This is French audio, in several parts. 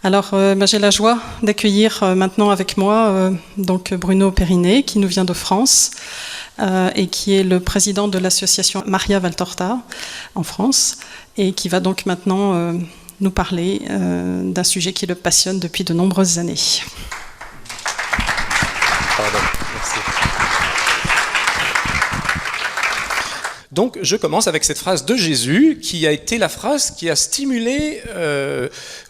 Alors, j'ai la joie d'accueillir maintenant avec moi donc Bruno Perinet, qui nous vient de France et qui est le président de l'association Maria Valtorta en France, et qui va donc maintenant nous parler d'un sujet qui le passionne depuis de nombreuses années. Pardon, merci. Donc, je commence avec cette phrase de Jésus, qui a été la phrase qui a stimulé le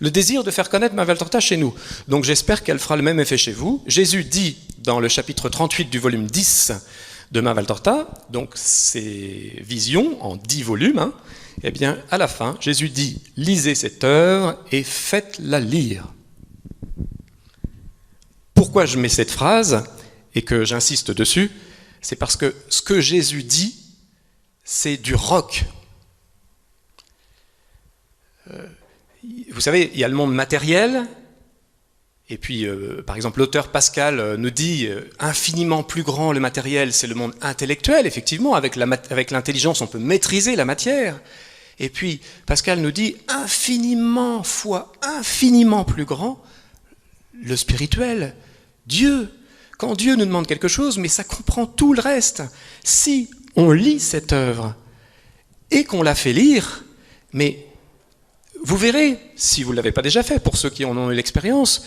désir de faire connaître Maria Valtorta chez nous. Donc, j'espère qu'elle fera le même effet chez vous. Jésus dit, dans le chapitre 38 du volume 10 de Maria Valtorta, donc ces visions en 10 volumes, eh bien, à la fin, Jésus dit « Lisez cette œuvre et faites-la lire ». Pourquoi je mets cette phrase et que j'insiste dessus? C'est parce que ce que Jésus dit, c'est du roc. Vous savez, il y a le monde matériel, et puis, par exemple, l'auteur Pascal nous dit infiniment plus grand le matériel, c'est le monde intellectuel, effectivement, avec l'intelligence, on peut maîtriser la matière. Et puis, Pascal nous dit infiniment fois infiniment plus grand le spirituel, Dieu. Quand Dieu nous demande quelque chose, mais ça comprend tout le reste. Si on lit cette œuvre et qu'on la fait lire, mais vous verrez, si vous ne l'avez pas déjà fait, pour ceux qui en ont eu l'expérience,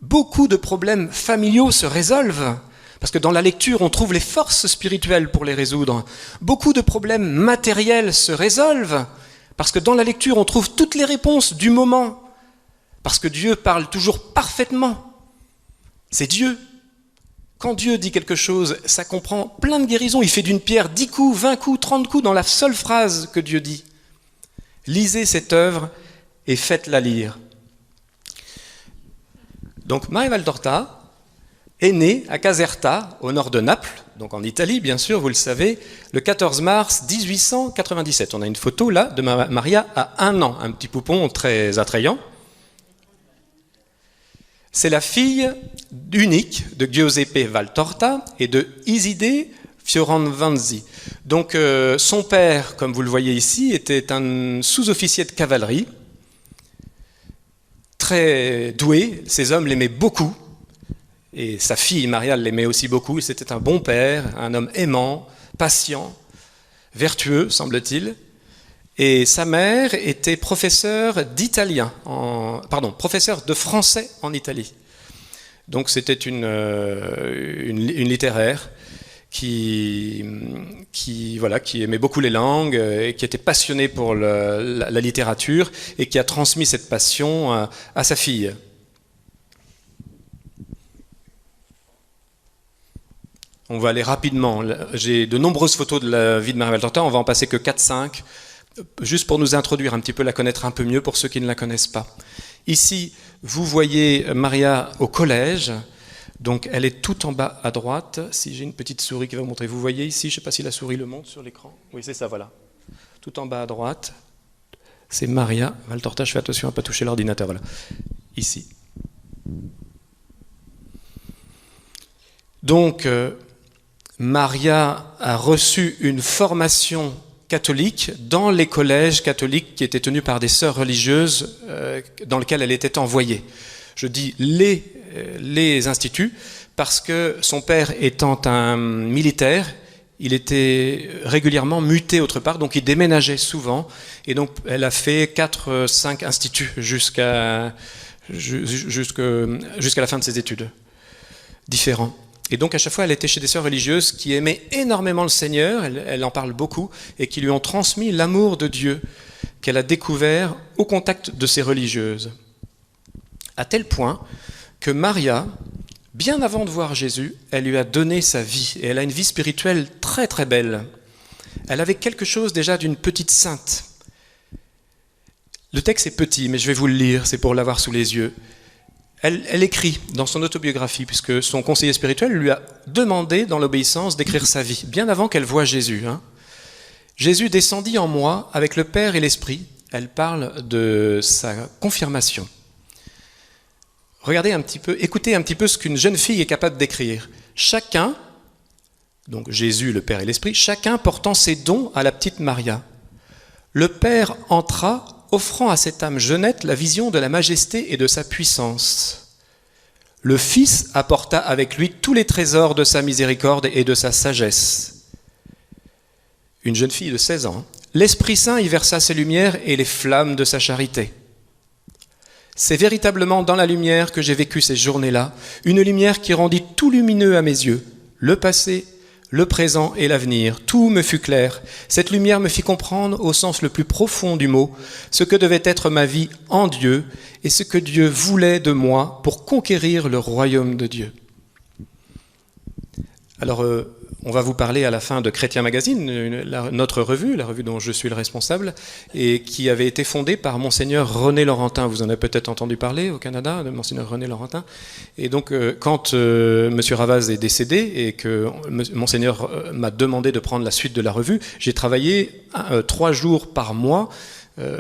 beaucoup de problèmes familiaux se résolvent, parce que dans la lecture, on trouve les forces spirituelles pour les résoudre. Beaucoup de problèmes matériels se résolvent, parce que dans la lecture, on trouve toutes les réponses du moment, parce que Dieu parle toujours parfaitement. C'est Dieu. Quand Dieu dit quelque chose, ça comprend plein de guérisons. Il fait d'une pierre 10 coups, 20 coups, 30 coups dans la seule phrase que Dieu dit. Lisez cette œuvre et faites-la lire. Donc Maria Valtorta est née à Caserta, au nord de Naples, donc en Italie, bien sûr, vous le savez, le 14 mars 1897. On a une photo là de Maria à 1 an, un petit poupon très attrayant. C'est la fille unique de Giuseppe Valtorta et de Iside Fioravanti. Donc son père, comme vous le voyez ici, était un sous-officier de cavalerie, très doué, ses hommes l'aimaient beaucoup, et sa fille Maria l'aimait aussi beaucoup. C'était un bon père, un homme aimant, patient, vertueux, semble-t-il. Et sa mère était professeure professeure de français en Italie. Donc c'était une littéraire qui aimait beaucoup les langues et qui était passionnée pour la littérature et qui a transmis cette passion à sa fille. On va aller rapidement. J'ai de nombreuses photos de la vie de Maria Valtorta, on va en passer que 4-5. Juste pour nous introduire un petit peu, la connaître un peu mieux pour ceux qui ne la connaissent pas. Ici, vous voyez Maria au collège, donc elle est tout en bas à droite. Si j'ai une petite souris qui va vous montrer, vous voyez ici, je ne sais pas si la souris le montre sur l'écran. Oui, c'est ça, voilà. Tout en bas à droite, c'est Maria Valtorta. Je fais attention à ne pas toucher l'ordinateur, voilà. Ici. Donc, Maria a reçu une formation catholique dans les collèges catholiques qui étaient tenus par des sœurs religieuses dans lesquelles elle était envoyée. Je dis les instituts parce que son père étant un militaire, il était régulièrement muté autre part, donc il déménageait souvent, et donc elle a fait 4-5 instituts jusqu'à la fin de ses études, différents. Et donc à chaque fois, elle était chez des sœurs religieuses qui aimaient énormément le Seigneur, elle en parle beaucoup, et qui lui ont transmis l'amour de Dieu qu'elle a découvert au contact de ces religieuses. À tel point que Maria, bien avant de voir Jésus, elle lui a donné sa vie, et elle a une vie spirituelle très très belle. Elle avait quelque chose déjà d'une petite sainte. Le texte est petit, mais je vais vous le lire, c'est pour l'avoir sous les yeux. Elle écrit dans son autobiographie, puisque son conseiller spirituel lui a demandé, dans l'obéissance, d'écrire sa vie, bien avant qu'elle voie Jésus. Jésus descendit en moi avec le Père et l'Esprit. Elle parle de sa confirmation. Regardez un petit peu, écoutez un petit peu ce qu'une jeune fille est capable d'écrire. Chacun, donc Jésus, le Père et l'Esprit, chacun portant ses dons à la petite Maria. Le Père entra offrant à cette âme jeunette la vision de la majesté et de sa puissance. Le Fils apporta avec lui tous les trésors de sa miséricorde et de sa sagesse. Une jeune fille de 16 ans, l'Esprit Saint y versa ses lumières et les flammes de sa charité. C'est véritablement dans la lumière que j'ai vécu ces journées-là, une lumière qui rendit tout lumineux à mes yeux, le passé, le présent et l'avenir. Tout me fut clair. Cette lumière me fit comprendre, au sens le plus profond du mot, ce que devait être ma vie en Dieu et ce que Dieu voulait de moi pour conquérir le royaume de Dieu. Alors, on va vous parler à la fin de Chrétien Magazine, notre revue, la revue dont je suis le responsable, et qui avait été fondée par Monseigneur René Laurentin. Vous en avez peut-être entendu parler au Canada, de Monseigneur René Laurentin. Et donc, quand M. Ravaz est décédé et que Monseigneur m'a demandé de prendre la suite de la revue, j'ai travaillé 3 jours par mois,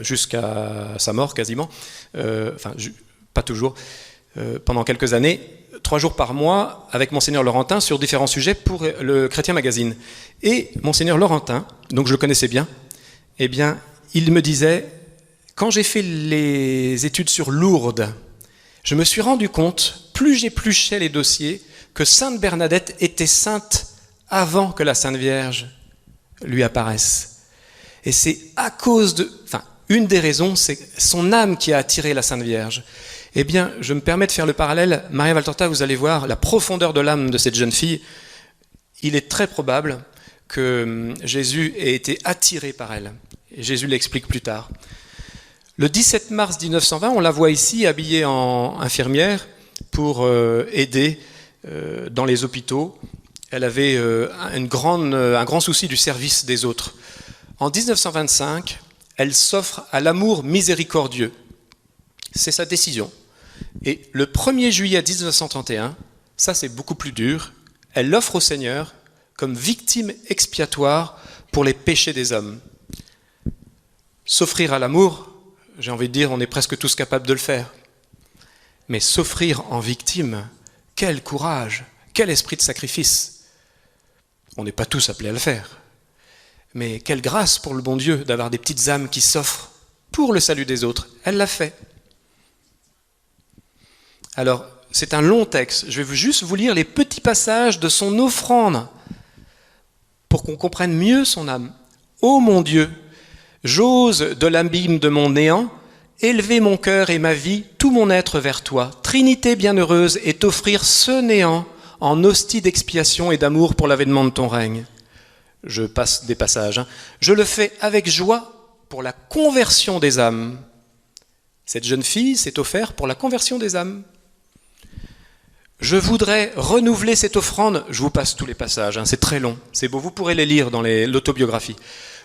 jusqu'à sa mort quasiment, pas toujours, pendant quelques années, 3 jours par mois avec Monseigneur Laurentin sur différents sujets pour le Chrétien Magazine. Et Monseigneur Laurentin, donc je le connaissais bien, eh bien, il me disait, quand j'ai fait les études sur Lourdes, je me suis rendu compte, plus j'épluchais les dossiers, que Sainte Bernadette était sainte avant que la Sainte Vierge lui apparaisse. Et c'est à cause de... une des raisons, c'est son âme qui a attiré la Sainte Vierge. Eh bien, je me permets de faire le parallèle. Maria Valtorta, vous allez voir la profondeur de l'âme de cette jeune fille. Il est très probable que Jésus ait été attiré par elle. Et Jésus l'explique plus tard. Le 17 mars 1920, on la voit ici habillée en infirmière pour aider dans les hôpitaux. Elle avait un grand souci du service des autres. En 1925, elle s'offre à l'amour miséricordieux. C'est sa décision. Et le 1er juillet 1931, ça c'est beaucoup plus dur, elle l'offre au Seigneur comme victime expiatoire pour les péchés des hommes. S'offrir à l'amour, j'ai envie de dire, on est presque tous capables de le faire. Mais s'offrir en victime, quel courage, quel esprit de sacrifice. On n'est pas tous appelés à le faire. Mais quelle grâce pour le bon Dieu d'avoir des petites âmes qui s'offrent pour le salut des autres. Elle l'a fait. Alors, c'est un long texte. Je vais juste vous lire les petits passages de son offrande pour qu'on comprenne mieux son âme. Ô mon Dieu, j'ose de l'abîme de mon néant élever mon cœur et ma vie, tout mon être vers toi. Trinité bienheureuse, et t'offrir ce néant en hostie d'expiation et d'amour pour l'avènement de ton règne. Je passe des passages. Je le fais avec joie pour la conversion des âmes. Cette jeune fille s'est offerte pour la conversion des âmes. Je voudrais renouveler cette offrande. Je vous passe tous les passages, c'est très long, c'est beau, vous pourrez les lire dans l'autobiographie.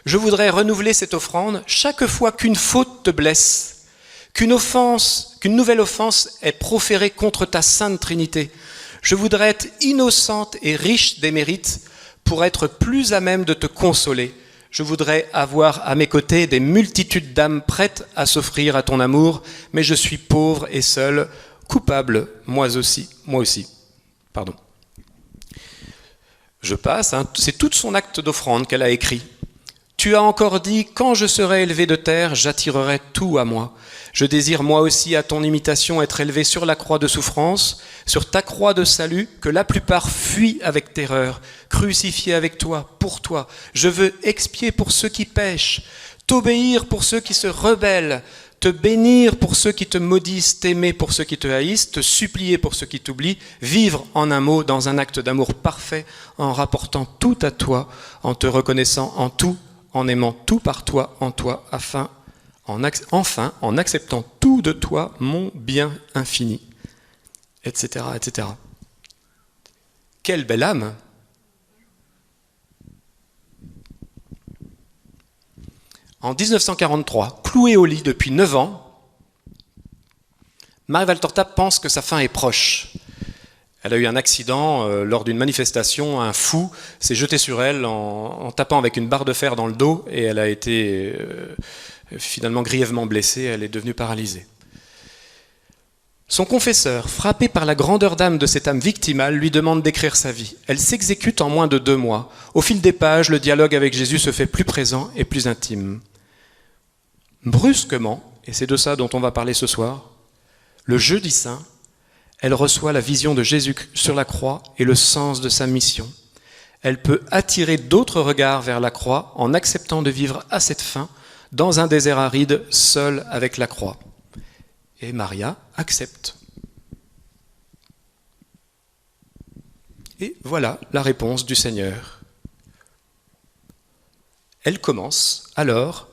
Je voudrais renouveler cette offrande chaque fois qu'une faute te blesse, qu'une nouvelle offense est proférée contre ta sainte Trinité. Je voudrais être innocente et riche des mérites pour être plus à même de te consoler. Je voudrais avoir à mes côtés des multitudes d'âmes prêtes à s'offrir à ton amour, mais je suis pauvre et seul, coupable, moi aussi. Pardon. Je passe, c'est tout son acte d'offrande qu'elle a écrit. Tu as encore dit, quand je serai élevé de terre, j'attirerai tout à moi. Je désire moi aussi à ton imitation être élevé sur la croix de souffrance, sur ta croix de salut, que la plupart fuient avec terreur, crucifiés avec toi, pour toi. Je veux expier pour ceux qui pêchent, t'obéir pour ceux qui se rebellent, te bénir pour ceux qui te maudissent, t'aimer pour ceux qui te haïssent, te supplier pour ceux qui t'oublient, vivre en un mot dans un acte d'amour parfait, en rapportant tout à toi, en te reconnaissant en tout, en aimant tout par toi, en toi, enfin, en acceptant tout de toi, mon bien infini, etc., etc. Quelle belle âme! En 1943, clouée au lit depuis 9 ans, Maria Valtorta pense que sa fin est proche. Elle a eu un accident lors d'une manifestation, un fou s'est jeté sur elle en tapant avec une barre de fer dans le dos et elle a été finalement grièvement blessée, elle est devenue paralysée. Son confesseur, frappé par la grandeur d'âme de cette âme victimale, lui demande d'écrire sa vie. Elle s'exécute en moins de 2 mois. Au fil des pages, le dialogue avec Jésus se fait plus présent et plus intime. brusquement, et c'est de ça dont on va parler ce soir, le jeudi saint, elle reçoit la vision de Jésus sur la croix et le sens de sa mission. Elle peut attirer d'autres regards vers la croix en acceptant de vivre à cette fin dans un désert aride, seule avec la croix. Et Maria accepte. Et voilà la réponse du Seigneur. Elle commence alors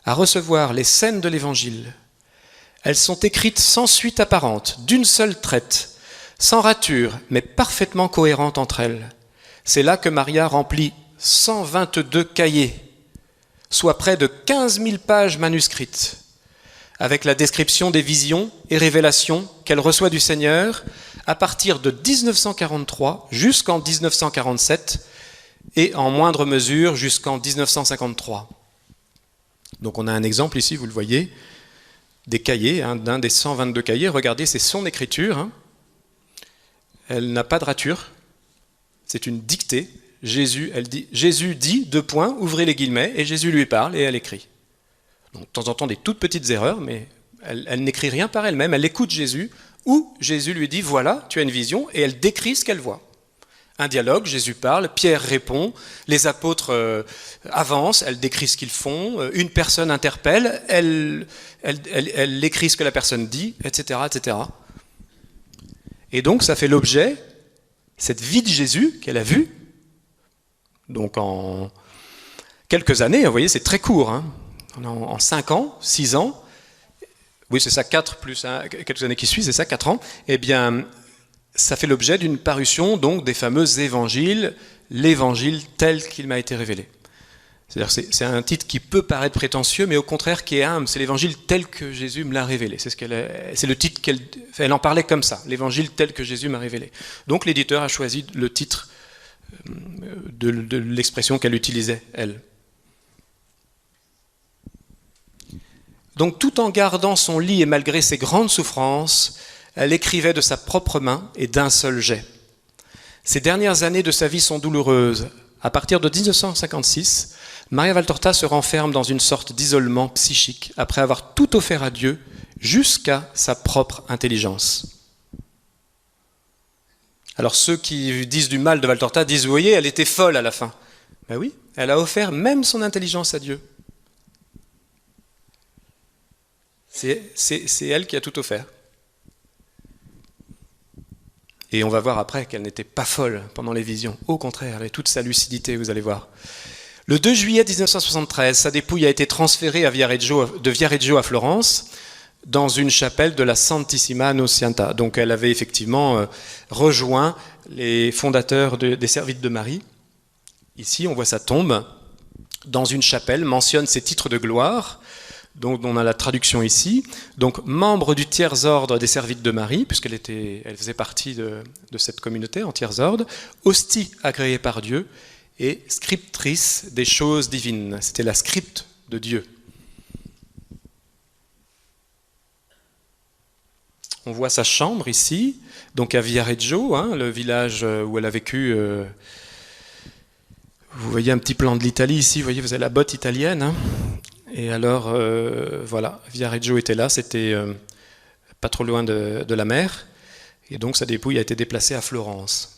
à recevoir les scènes de l'Évangile. Elles sont écrites sans suite apparente, d'une seule traite, sans rature, mais parfaitement cohérentes entre elles. C'est là que Maria remplit 122 cahiers, soit près de 15 000 pages manuscrites, avec la description des visions et révélations qu'elle reçoit du Seigneur à partir de 1943 jusqu'en 1947 et en moindre mesure jusqu'en 1953. Donc on a un exemple ici, vous le voyez, des cahiers, d'un des 122 cahiers. Regardez, c'est son écriture. Elle n'a pas de rature. C'est une dictée. Jésus dit, ouvrez les guillemets, et Jésus lui parle et elle écrit. Donc, de temps en temps, des toutes petites erreurs, mais elle n'écrit rien par elle-même. Elle écoute Jésus, ou Jésus lui dit, voilà, tu as une vision, et elle décrit ce qu'elle voit. Un dialogue, Jésus parle, Pierre répond, les apôtres avancent, elle décrit ce qu'ils font, une personne interpelle, elle écrit ce que la personne dit, etc., etc. Et donc, ça fait l'objet, cette vie de Jésus qu'elle a vue, donc en quelques années, vous voyez, c'est très court, en 5 ans, 6 ans, oui c'est ça, 4 plus quelques années qui suivent, c'est ça, 4 ans, eh bien, ça fait l'objet d'une parution donc des fameux évangiles, l'évangile tel qu'il m'a été révélé. C'est-à-dire c'est un titre qui peut paraître prétentieux, mais au contraire qui est humble, c'est l'évangile tel que Jésus me l'a révélé. C'est le titre elle en parlait comme ça, l'évangile tel que Jésus m'a révélé. Donc l'éditeur a choisi le titre de l'expression qu'elle utilisait, elle. Donc tout en gardant son lit et malgré ses grandes souffrances, elle écrivait de sa propre main et d'un seul jet. Ces dernières années de sa vie sont douloureuses. À partir de 1956, Maria Valtorta se renferme dans une sorte d'isolement psychique après avoir tout offert à Dieu jusqu'à sa propre intelligence. Alors ceux qui disent du mal de Valtorta disent, vous voyez, elle était folle à la fin. Ben oui, elle a offert même son intelligence à Dieu. C'est elle qui a tout offert. Et on va voir après qu'elle n'était pas folle pendant les visions. Au contraire, elle avait toute sa lucidité, vous allez voir. Le 2 juillet 1973, sa dépouille a été transférée de Viareggio à Florence, dans une chapelle de la Santissima Annunziata. Donc elle avait effectivement rejoint les fondateurs des Servites de Marie. Ici, on voit sa tombe dans une chapelle, mentionne ses titres de gloire. Donc on a la traduction ici. Donc membre du tiers ordre des Servites de Marie, puisqu'elle faisait partie de cette communauté en tiers ordre, hostie agréée par Dieu et scriptrice des choses divines. C'était la scripte de Dieu. On voit sa chambre ici, donc à Viareggio, le village où elle a vécu. Vous voyez un petit plan de l'Italie ici, vous voyez, vous avez la botte italienne. Et alors, voilà, Viareggio était là, c'était pas trop loin de la mer, et donc sa dépouille a été déplacée à Florence.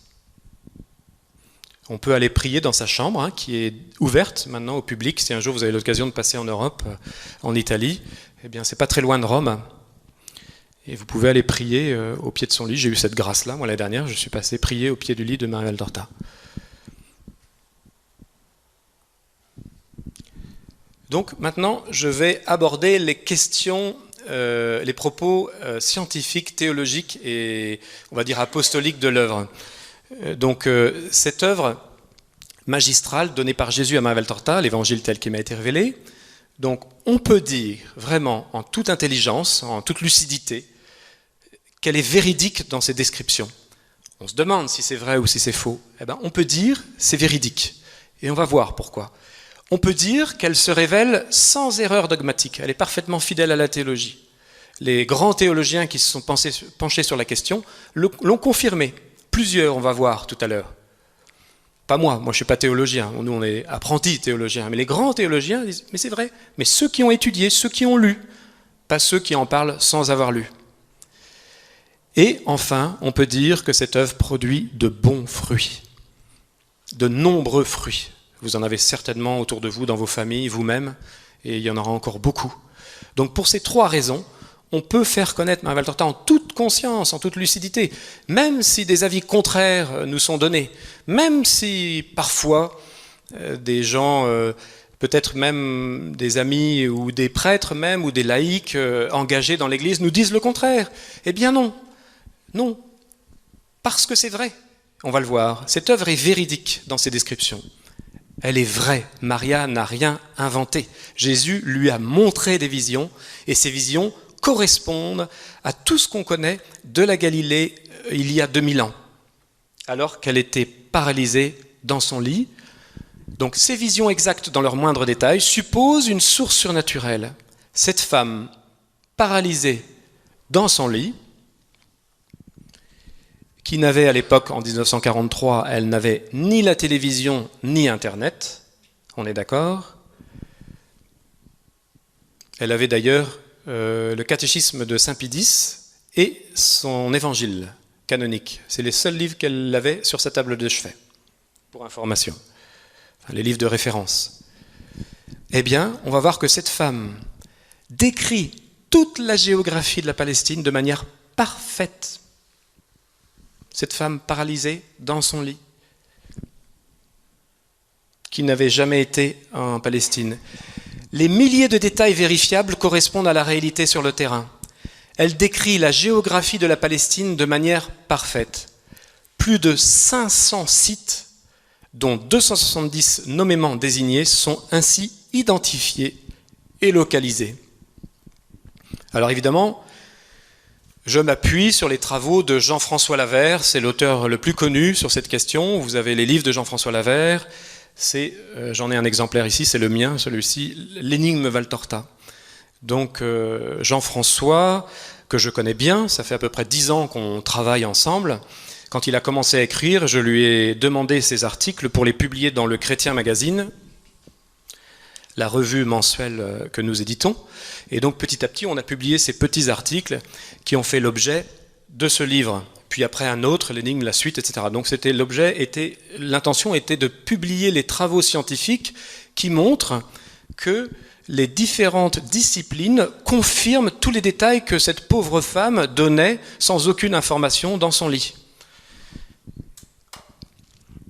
On peut aller prier dans sa chambre, qui est ouverte maintenant au public. Si un jour vous avez l'occasion de passer en Europe, en Italie, eh bien c'est pas très loin de Rome. Et vous pouvez aller prier au pied de son lit. J'ai eu cette grâce-là, moi l'année dernière, je suis passé prier au pied du lit de Maria Valtorta. Donc maintenant, je vais aborder les questions, les propos scientifiques, théologiques et, on va dire, apostoliques de l'œuvre. Donc cette œuvre magistrale donnée par Jésus à Maria Valtorta, l'évangile tel qu'il m'a été révélé, donc on peut dire vraiment en toute intelligence, en toute lucidité, qu'elle est véridique dans ses descriptions. On se demande si c'est vrai ou si c'est faux. Eh bien, on peut dire c'est véridique. Et on va voir pourquoi. On peut dire qu'elle se révèle sans erreur dogmatique. Elle est parfaitement fidèle à la théologie. Les grands théologiens qui se sont penchés sur la question l'ont confirmé. Plusieurs, on va voir tout à l'heure. pas moi je ne suis pas théologien, nous on est apprentis théologiens, mais les grands théologiens disent, mais c'est vrai, mais ceux qui ont étudié, ceux qui ont lu, pas ceux qui en parlent sans avoir lu. Et enfin, on peut dire que cette œuvre produit de bons fruits, de nombreux fruits. Vous en avez certainement autour de vous, dans vos familles, vous-même, et il y en aura encore beaucoup. Donc pour ces 3 raisons, on peut faire connaître Maria Valtorta en toute conscience, en toute lucidité, même si des avis contraires nous sont donnés, même si parfois des gens, peut-être même des amis ou des prêtres même, ou des laïcs engagés dans l'Église nous disent le contraire. Eh bien non, non, parce que c'est vrai, on va le voir. Cette œuvre est véridique dans ses descriptions. Elle est vraie, Maria n'a rien inventé. Jésus lui a montré des visions, et ces visions correspondent à tout ce qu'on connaît de la Galilée il y a 2000 ans, alors qu'elle était paralysée dans son lit. Donc ces visions exactes dans leurs moindres détails supposent une source surnaturelle. Cette femme paralysée dans son lit, qui n'avait à l'époque, en 1943, elle n'avait ni la télévision ni Internet, on est d'accord. Elle avait d'ailleurs le catéchisme de Saint Pie X et son évangile canonique. C'est les seuls livres qu'elle avait sur sa table de chevet, pour information. Enfin, les livres de référence. Eh bien, on va voir que cette femme décrit toute la géographie de la Palestine de manière parfaite. Cette femme paralysée dans son lit, qui n'avait jamais été en Palestine. Les milliers de détails vérifiables correspondent à la réalité sur le terrain. Elle décrit la géographie de la Palestine de manière parfaite. Plus de 500 sites, dont 270 nommément désignés, sont ainsi identifiés et localisés. Alors évidemment, je m'appuie sur les travaux de Jean-François Lavère, c'est l'auteur le plus connu sur cette question. Vous avez les livres de Jean-François Lavère, j'en ai un exemplaire ici, c'est le mien, celui-ci, L'énigme Valtorta. Donc Jean-François, que je connais bien, ça fait à peu près 10 ans qu'on travaille ensemble. Quand il a commencé à écrire, je lui ai demandé ses articles pour les publier dans le Chrétien Magazine, la revue mensuelle que nous éditons. Et donc petit à petit, on a publié ces petits articles qui ont fait l'objet de ce livre. Puis après un autre, l'énigme, la suite, etc. Donc l'intention était de publier les travaux scientifiques qui montrent que les différentes disciplines confirment tous les détails que cette pauvre femme donnait sans aucune information dans son lit.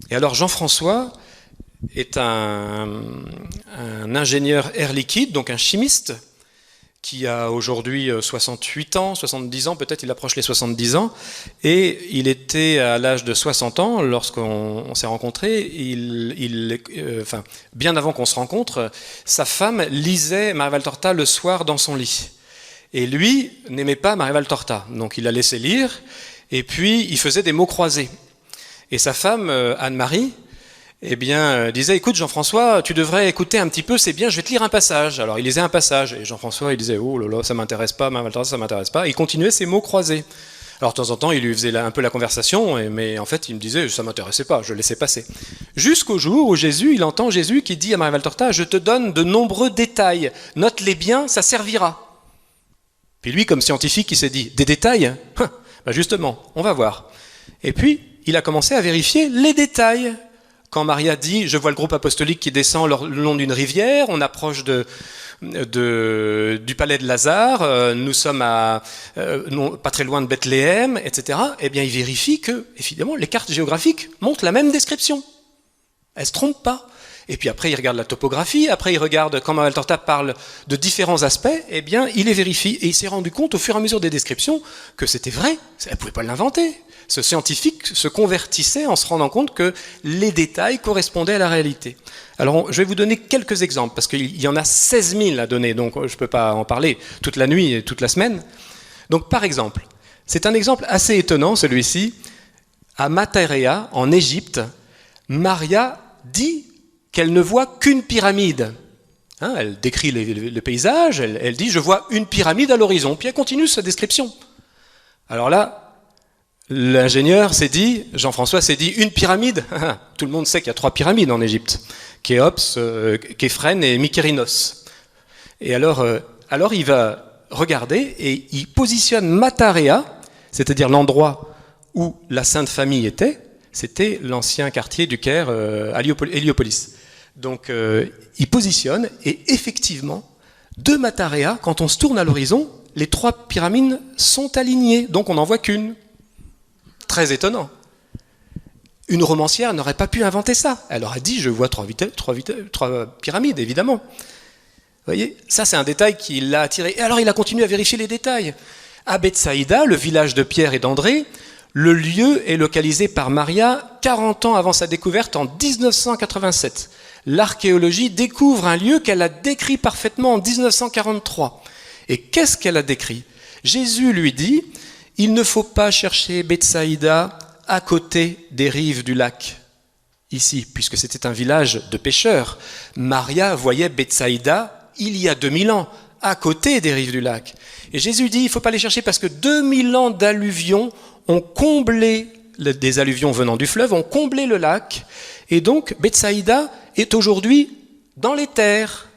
Et alors Jean-François est un ingénieur air liquide, donc un chimiste, qui a aujourd'hui 68 ans, 70 ans, peut-être il approche les 70 ans, et il était à l'âge de 60 ans lorsqu'on s'est rencontrés, bien avant qu'on se rencontre, sa femme lisait Maria Valtorta le soir dans son lit. Et lui n'aimait pas Maria Valtorta, donc il la laissait lire, et puis il faisait des mots croisés. Et sa femme, Anne-Marie, disait, écoute Jean-François, tu devrais écouter un petit peu, c'est bien, je vais te lire un passage. Alors il lisait un passage, et Jean-François il disait, oh là là, ça m'intéresse pas, Maria Valtorta, ça m'intéresse pas. Il continuait ses mots croisés. Alors de temps en temps, il lui faisait un peu la conversation, mais en fait il me disait, ça m'intéressait pas, je laissais passer. Jusqu'au jour où il entend Jésus qui dit à Maria Valtorta, je te donne de nombreux détails, note-les bien, ça servira. Puis lui, comme scientifique, il s'est dit, des détails ? Justement, on va voir. Et puis, il a commencé à vérifier les détails. Quand Maria dit « Je vois le groupe apostolique qui descend le long d'une rivière, on approche du palais de Lazare, nous sommes pas très loin de Bethléem, etc. » Eh bien, il vérifie que, évidemment, les cartes géographiques montrent la même description. Elles ne se trompent pas. Et puis après, il regarde la topographie, après il regarde, quand Maria Valtorta parle de différents aspects, eh bien, il les vérifie. Et il s'est rendu compte, au fur et à mesure des descriptions, que c'était vrai. Elle ne pouvait pas l'inventer. Ce scientifique se convertissait en se rendant compte que les détails correspondaient à la réalité. Alors, je vais vous donner quelques exemples, parce qu'il y en a 16 000 à donner, donc je ne peux pas en parler toute la nuit et toute la semaine. Donc, par exemple, c'est un exemple assez étonnant, celui-ci. À Matarea, en Égypte, Maria dit qu'elle ne voit qu'une pyramide. Elle décrit le paysage, elle dit « je vois une pyramide à l'horizon », puis elle continue sa description. Alors là, L'ingénieur s'est dit, Jean-François s'est dit, une pyramide. Tout le monde sait qu'il y a 3 pyramides en Égypte, Khéops, Képhrène et Mykérinos. Et alors il va regarder et il positionne Matarea, c'est-à-dire l'endroit où la Sainte Famille était, c'était l'ancien quartier du Caire, Héliopolis. Donc il positionne, et effectivement, de Matarea, quand on se tourne à l'horizon, les 3 pyramides sont alignées, donc on n'en voit qu'une. Très étonnant. Une romancière n'aurait pas pu inventer ça. Elle aurait dit, je vois 3 pyramides, évidemment. Vous voyez, ça c'est un détail qui l'a attiré. Et alors il a continué à vérifier les détails. À Bethsaïda, le village de Pierre et d'André, le lieu est localisé par Maria 40 ans avant sa découverte en 1987. L'archéologie découvre un lieu qu'elle a décrit parfaitement en 1943. Et qu'est-ce qu'elle a décrit ? Jésus lui dit, il ne faut pas chercher Bethsaïda à côté des rives du lac, ici, puisque c'était un village de pêcheurs. Maria voyait Bethsaïda il y a 2000 ans, à côté des rives du lac. Et Jésus dit, il ne faut pas les chercher parce que 2000 ans d'alluvions ont comblé, des alluvions venant du fleuve, ont comblé le lac. Et donc, Bethsaïda est aujourd'hui dans les terres.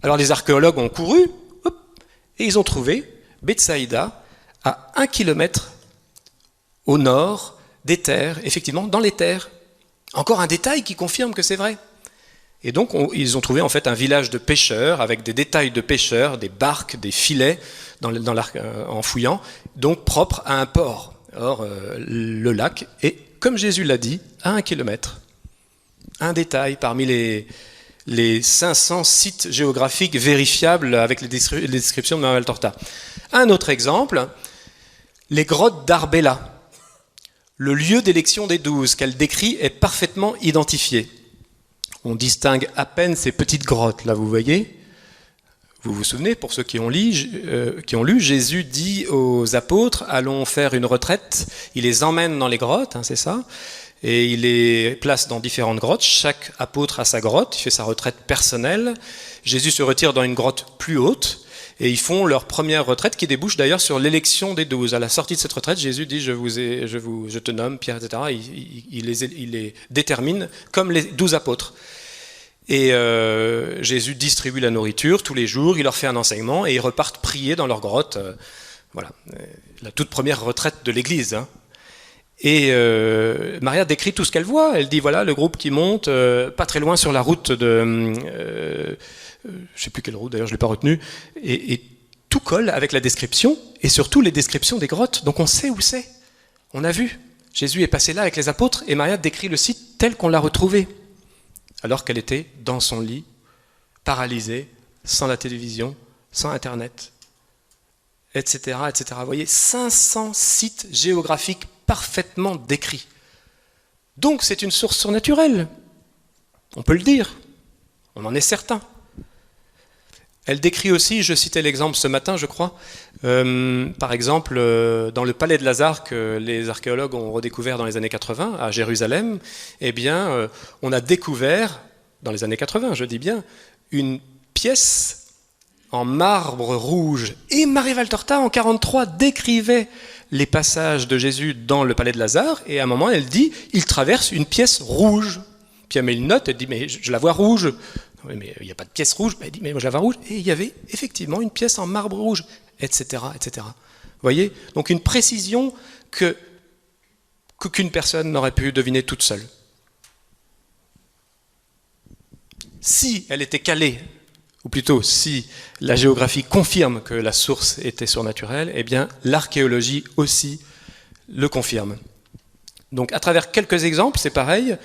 Alors les archéologues ont couru, et ils ont trouvé Bethsaïda à 1 kilomètre au nord des terres, effectivement, dans les terres. Encore un détail qui confirme que c'est vrai. Et donc, ils ont trouvé en fait un village de pêcheurs, avec des détails de pêcheurs, des barques, des filets, en fouillant, donc propre à un port. Or, le lac est, comme Jésus l'a dit, à 1 kilomètre. Un détail parmi les 500 sites géographiques vérifiables avec les descriptions de Maria Valtorta. Un autre exemple, les grottes d'Arbela. Le lieu d'élection des 12 qu'elle décrit est parfaitement identifié. On distingue à peine ces petites grottes, là vous voyez. Vous vous souvenez, pour ceux qui ont lu, Jésus dit aux apôtres, allons faire une retraite. Il les emmène dans les grottes, c'est ça, et il les place dans différentes grottes. Chaque apôtre a sa grotte, il fait sa retraite personnelle. Jésus se retire dans une grotte plus haute, et ils font leur première retraite qui débouche d'ailleurs sur l'élection des 12. À la sortie de cette retraite, Jésus dit, je te nomme, Pierre, etc. Il les détermine comme les 12 apôtres. Et Jésus distribue la nourriture tous les jours, il leur fait un enseignement et ils repartent prier dans leur grotte. Voilà, la toute première retraite de l'Église. Et Maria décrit tout ce qu'elle voit. Elle dit, voilà, le groupe qui monte, pas très loin sur la route de... je ne sais plus quelle route, d'ailleurs, je ne l'ai pas retenue. Et tout colle avec la description, et surtout les descriptions des grottes. Donc on sait où c'est. On a vu. Jésus est passé là avec les apôtres, et Maria décrit le site tel qu'on l'a retrouvé. Alors qu'elle était dans son lit, paralysée, sans la télévision, sans Internet, etc., etc. Vous voyez, 500 sites géographiques parfaitement décrits. Donc c'est une source surnaturelle. On peut le dire. On en est certain. Elle décrit aussi, je citais l'exemple ce matin, je crois, par exemple, dans le palais de Lazare que les archéologues ont redécouvert dans les années 80 à Jérusalem, eh bien, on a découvert, dans les années 80, je dis bien, une pièce en marbre rouge. Et Maria Valtorta, en 1943, décrivait les passages de Jésus dans le palais de Lazare, et à un moment, elle dit, il traverse une pièce rouge. Puis elle met une note, elle dit, mais je la vois rouge. Oui, mais il n'y a pas de pièce rouge. Elle dit, mais moi je la vois rouge. Et il y avait effectivement une pièce en marbre rouge, etc., etc. Vous voyez ? Donc une précision qu'aucune personne n'aurait pu deviner toute seule. Si elle était calée, ou plutôt si la géographie confirme que la source était surnaturelle, eh bien l'archéologie aussi le confirme. Donc à travers quelques exemples, c'est pareil,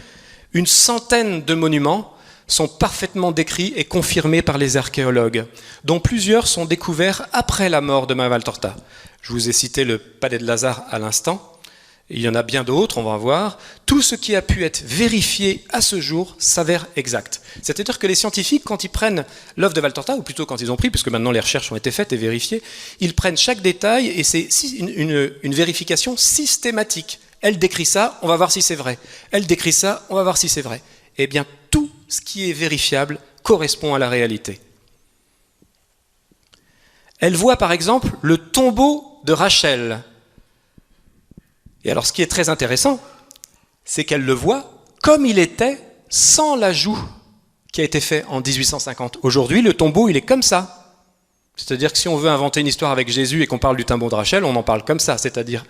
une centaine de monuments sont parfaitement décrits et confirmés par les archéologues, dont plusieurs sont découverts après la mort de Maria Valtorta. Je vous ai cité le palais de Lazare à l'instant, il y en a bien d'autres, on va en voir. Tout ce qui a pu être vérifié à ce jour s'avère exact. C'est-à-dire que les scientifiques, quand ils prennent l'œuvre de Valtorta, ou plutôt quand ils ont pris, puisque maintenant les recherches ont été faites et vérifiées, ils prennent chaque détail et c'est une vérification systématique. Elle décrit ça, on va voir si c'est vrai. Elle décrit ça, on va voir si c'est vrai. Eh bien, tout ce qui est vérifiable correspond à la réalité. Elle voit par exemple le tombeau de Rachel. Et alors ce qui est très intéressant, c'est qu'elle le voit comme il était sans l'ajout qui a été fait en 1850. Aujourd'hui, le tombeau, il est comme ça. C'est-à-dire que si on veut inventer une histoire avec Jésus et qu'on parle du tombeau de Rachel, on en parle comme ça, c'est-à-dire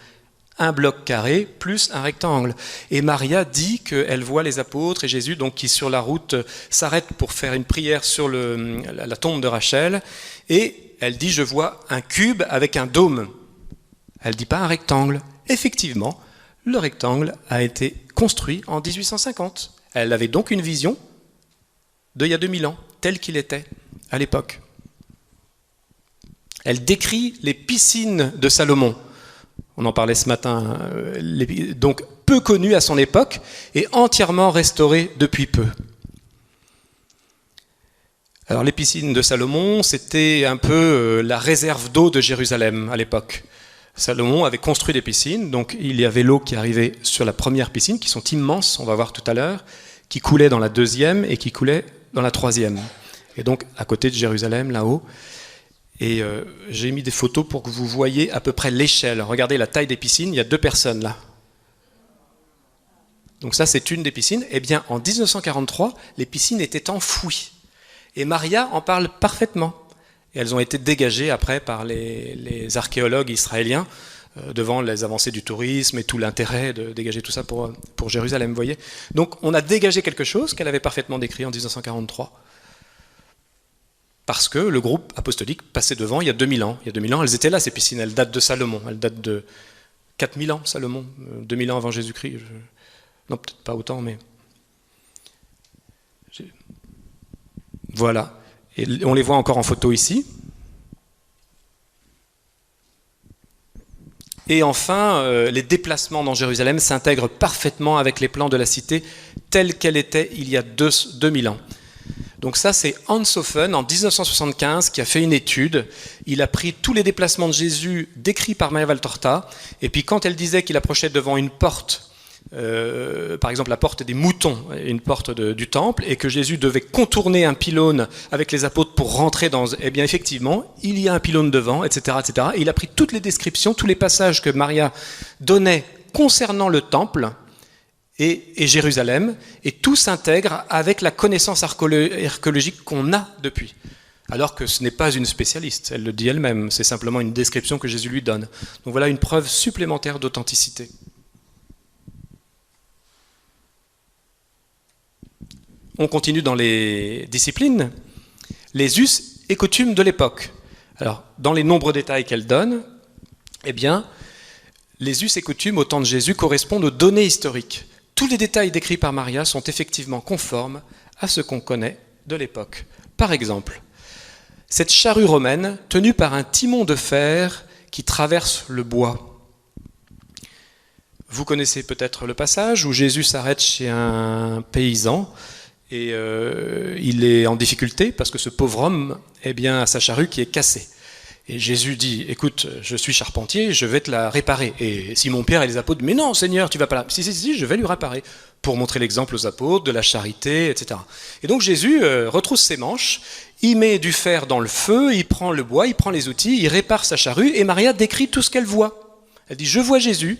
un bloc carré plus un rectangle. Et Maria dit qu'elle voit les apôtres et Jésus donc, qui sur la route s'arrête pour faire une prière sur la tombe de Rachel, et elle dit « je vois un cube avec un dôme ». Elle ne dit pas un rectangle. Effectivement, le rectangle a été construit en 1850. Elle avait donc une vision d'il y a 2000 ans, tel qu'il était à l'époque. Elle décrit les piscines de Salomon. On en parlait ce matin, donc peu connues à son époque et entièrement restaurées depuis peu. Alors les piscines de Salomon, c'était un peu la réserve d'eau de Jérusalem à l'époque. Salomon avait construit des piscines, donc il y avait l'eau qui arrivait sur la première piscine, qui sont immenses, on va voir tout à l'heure, qui coulait dans la deuxième et qui coulait dans la troisième. Et donc à côté de Jérusalem, là-haut. Et j'ai mis des photos pour que vous voyez à peu près l'échelle. Regardez la taille des piscines, il y a 2 personnes là. Donc ça c'est une des piscines. Eh bien en 1943, les piscines étaient enfouies. Et Maria en parle parfaitement. Et elles ont été dégagées après par les archéologues israéliens devant les avancées du tourisme et tout l'intérêt de dégager tout ça pour Jérusalem, vous voyez. Donc on a dégagé quelque chose qu'elle avait parfaitement décrit en 1943. Parce que le groupe apostolique passait devant il y a 2000 ans. Il y a 2000 ans, elles étaient là, ces piscines. Elles datent de Salomon. Elles datent de 4000 ans, Salomon. 2000 ans avant Jésus-Christ. Non, peut-être pas autant, mais... Voilà. Et on les voit encore en photo ici. Et enfin, les déplacements dans Jérusalem s'intègrent parfaitement avec les plans de la cité tels qu'elle était il y a 2000 ans. Donc ça, c'est Hans Hoffen, en 1975, qui a fait une étude. Il a pris tous les déplacements de Jésus décrits par Maria Valtorta, et puis quand elle disait qu'il approchait devant une porte, par exemple la porte des moutons, une porte du temple, et que Jésus devait contourner un pylône avec les apôtres pour rentrer dans... Eh bien effectivement, il y a un pylône devant, etc., etc. Et il a pris toutes les descriptions, tous les passages que Maria donnait concernant le temple, et Jérusalem, et tout s'intègre avec la connaissance archéologique qu'on a depuis. Alors que ce n'est pas une spécialiste, elle le dit elle-même, c'est simplement une description que Jésus lui donne. Donc voilà une preuve supplémentaire d'authenticité. On continue dans les disciplines, les us et coutumes de l'époque. Alors, dans les nombreux détails qu'elle donne, eh bien, les us et coutumes au temps de Jésus correspondent aux données historiques. Tous les détails décrits par Maria sont effectivement conformes à ce qu'on connaît de l'époque. Par exemple, cette charrue romaine tenue par un timon de fer qui traverse le bois. Vous connaissez peut-être le passage où Jésus s'arrête chez un paysan et il est en difficulté parce que ce pauvre homme a sa charrue qui est cassée. Et Jésus dit, écoute, je suis charpentier, je vais te la réparer. Et Simon-Pierre et les apôtres, mais non Seigneur, tu vas pas la... Si, je vais lui réparer. Pour montrer l'exemple aux apôtres, de la charité, etc. Et donc Jésus retrousse ses manches, il met du fer dans le feu, il prend le bois, il prend les outils, il répare sa charrue, et Maria décrit tout ce qu'elle voit. Elle dit, je vois Jésus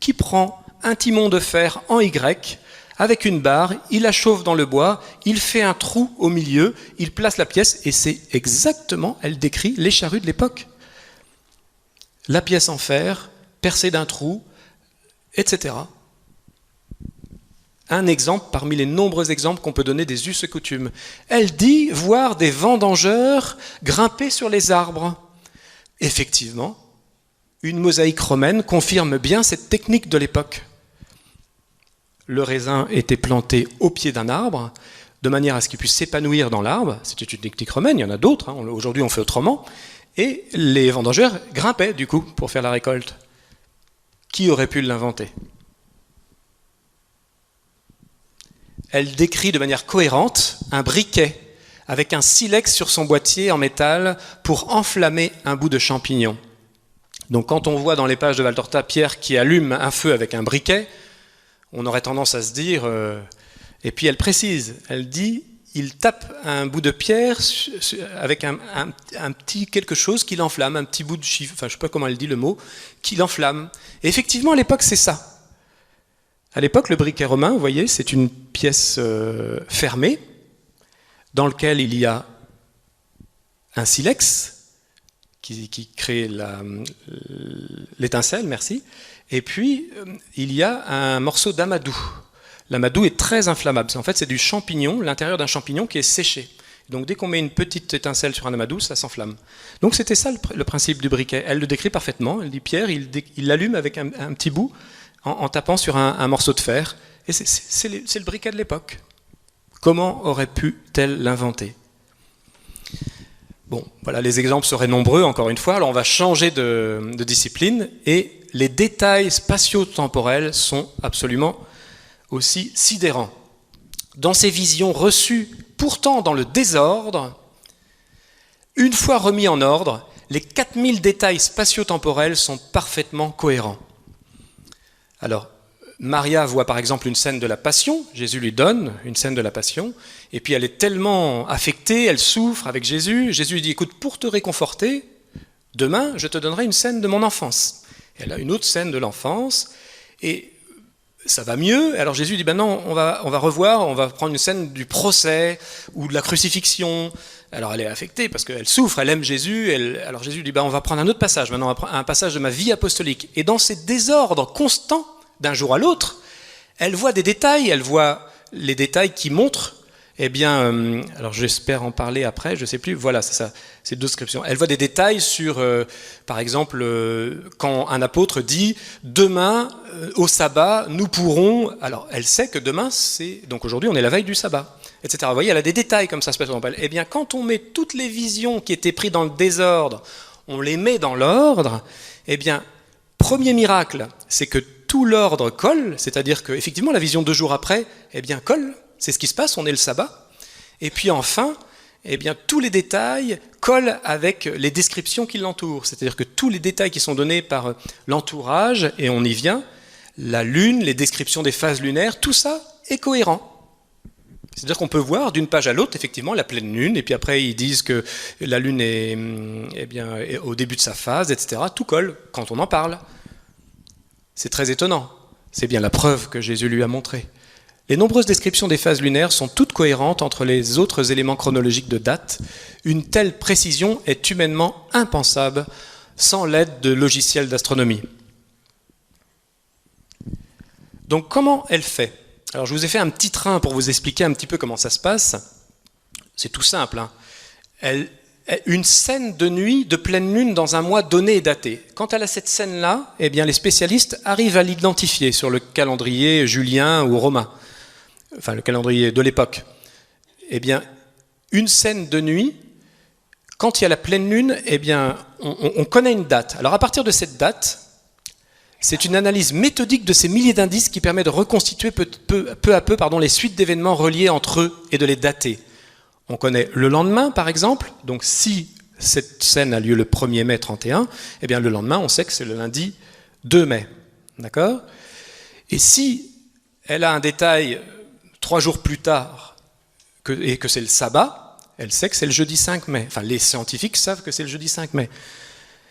qui prend un timon de fer en Y, avec une barre, il la chauffe dans le bois, il fait un trou au milieu, il place la pièce, et c'est exactement, elle décrit les charrues de l'époque. La pièce en fer, percée d'un trou, etc. Un exemple parmi les nombreux exemples qu'on peut donner des us et coutumes. Elle dit voir des vendangeurs grimper sur les arbres. Effectivement, une mosaïque romaine confirme bien cette technique de l'époque. Le raisin était planté au pied d'un arbre, de manière à ce qu'il puisse s'épanouir dans l'arbre. C'était une technique romaine, il y en a d'autres, aujourd'hui on fait autrement. Et les vendangeurs grimpaient du coup pour faire la récolte. Qui aurait pu l'inventer ? Elle décrit de manière cohérente un briquet avec un silex sur son boîtier en métal pour enflammer un bout de champignon. Donc quand on voit dans les pages de Valtorta Pierre qui allume un feu avec un briquet, on aurait tendance à se dire... Et puis elle précise, elle dit, il tape un bout de pierre avec un petit quelque chose qui l'enflamme, un petit bout de chiffre, enfin je ne sais pas comment elle dit le mot, qui l'enflamme. Et effectivement, à l'époque, c'est ça. À l'époque, le briquet romain, vous voyez, c'est une pièce fermée dans laquelle il y a un silex qui crée l'étincelle, merci, et puis il y a un morceau d'amadou. L'amadou est très inflammable. En fait, c'est du champignon, l'intérieur d'un champignon qui est séché. Donc, dès qu'on met une petite étincelle sur un amadou, ça s'enflamme. Donc, c'était ça le principe du briquet. Elle le décrit parfaitement. Elle dit Pierre, il l'allume avec un petit bout en tapant sur un morceau de fer. Et c'est le briquet de l'époque. Comment aurait pu-t-elle l'inventer? Bon, voilà, les exemples seraient nombreux, encore une fois. Alors, on va changer de discipline. Et les détails spatio-temporels sont absolument aussi sidérant. Dans ces visions reçues, pourtant dans le désordre, une fois remis en ordre, les 4000 détails spatio-temporels sont parfaitement cohérents. Alors, Maria voit par exemple une scène de la Passion, Jésus lui donne une scène de la Passion, et puis elle est tellement affectée, elle souffre avec Jésus, Jésus lui dit, écoute, pour te réconforter, demain je te donnerai une scène de mon enfance. Et elle a une autre scène de l'enfance, et ça va mieux, alors Jésus dit, ben non, on va revoir, on va prendre une scène du procès ou de la crucifixion. Alors elle est affectée parce qu'elle souffre, elle aime Jésus, alors Jésus dit, ben on va prendre un autre passage, maintenant on va prendre un passage de ma vie apostolique. Et dans ces désordres constants, d'un jour à l'autre, elle voit des détails, elle voit les détails qui montrent, eh bien, alors j'espère en parler après, je ne sais plus, voilà, c'est ça, c'est deux descriptions. Elle voit des détails sur, par exemple, quand un apôtre dit « Demain, au sabbat, nous pourrons… » Alors, elle sait que demain, donc aujourd'hui, on est la veille du sabbat, etc. Vous voyez, elle a des détails comme ça, eh bien, quand on met toutes les visions qui étaient prises dans le désordre, on les met dans l'ordre, eh bien, premier miracle, c'est que tout l'ordre colle, c'est-à-dire que effectivement la vision 2 jours après, eh bien, colle. C'est ce qui se passe, on est le sabbat. Et puis enfin, eh bien, tous les détails collent avec les descriptions qui l'entourent. C'est-à-dire que tous les détails qui sont donnés par l'entourage, et on y vient, la lune, les descriptions des phases lunaires, tout ça est cohérent. C'est-à-dire qu'on peut voir d'une page à l'autre, effectivement, la pleine lune, et puis après ils disent que la lune est, eh bien, est au début de sa phase, etc. Tout colle quand on en parle. C'est très étonnant. C'est bien la preuve que Jésus lui a montrée. Les nombreuses descriptions des phases lunaires sont toutes cohérentes entre les autres éléments chronologiques de date. Une telle précision est humainement impensable sans l'aide de logiciels d'astronomie. Donc comment elle fait? Alors je vous ai fait un petit train pour vous expliquer un petit peu comment ça se passe. C'est tout simple, hein. Une scène de nuit de pleine lune dans un mois donné et daté. Quand elle a cette scène-là, eh bien les spécialistes arrivent à l'identifier sur le calendrier julien ou romain. Enfin le calendrier de l'époque, eh bien, une scène de nuit, quand il y a la pleine lune, eh bien, on connaît une date. Alors à partir de cette date, c'est une analyse méthodique de ces milliers d'indices qui permet de reconstituer peu à peu les suites d'événements reliés entre eux et de les dater. On connaît le lendemain, par exemple, donc si cette scène a lieu le 1er mai 31, eh bien le lendemain, on sait que c'est le lundi 2 mai. D'accord ? Et si elle a un détail 3 jours plus tard, et que c'est le sabbat, elle sait que c'est le jeudi 5 mai. Enfin, les scientifiques savent que c'est le jeudi 5 mai.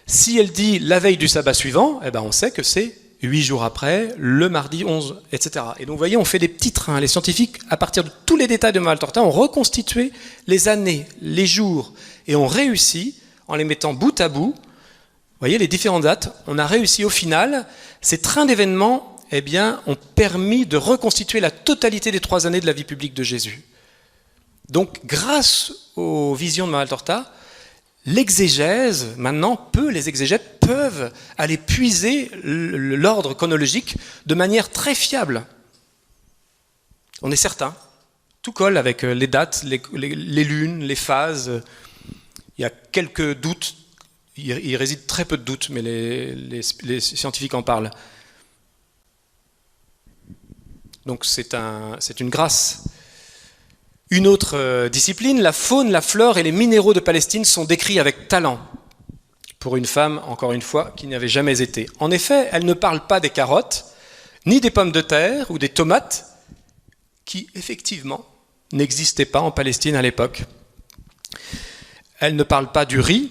Si elle dit la veille du sabbat suivant, eh ben on sait que c'est 8 jours après, le mardi 11, etc. Et donc, vous voyez, on fait des petits trains. Les scientifiques, à partir de tous les détails de Valtorta, ont reconstitué les années, les jours, et ont réussi, en les mettant bout à bout, vous voyez, les différentes dates, on a réussi au final, ces trains d'événements, eh bien, ont permis de reconstituer la totalité des 3 années de la vie publique de Jésus. Donc, grâce aux visions de Valtorta, l'exégèse, maintenant, les exégètes peuvent aller puiser l'ordre chronologique de manière très fiable. On est certain. Tout colle avec les dates, les lunes, les phases. Il y a quelques doutes. Il réside très peu de doutes, mais les scientifiques en parlent. Donc c'est une grâce. Une autre discipline, la faune, la flore et les minéraux de Palestine sont décrits avec talent pour une femme, encore une fois, qui n'y avait jamais été. En effet, elle ne parle pas des carottes, ni des pommes de terre ou des tomates, qui, effectivement, n'existait pas en Palestine à l'époque. Elle ne parle pas du riz,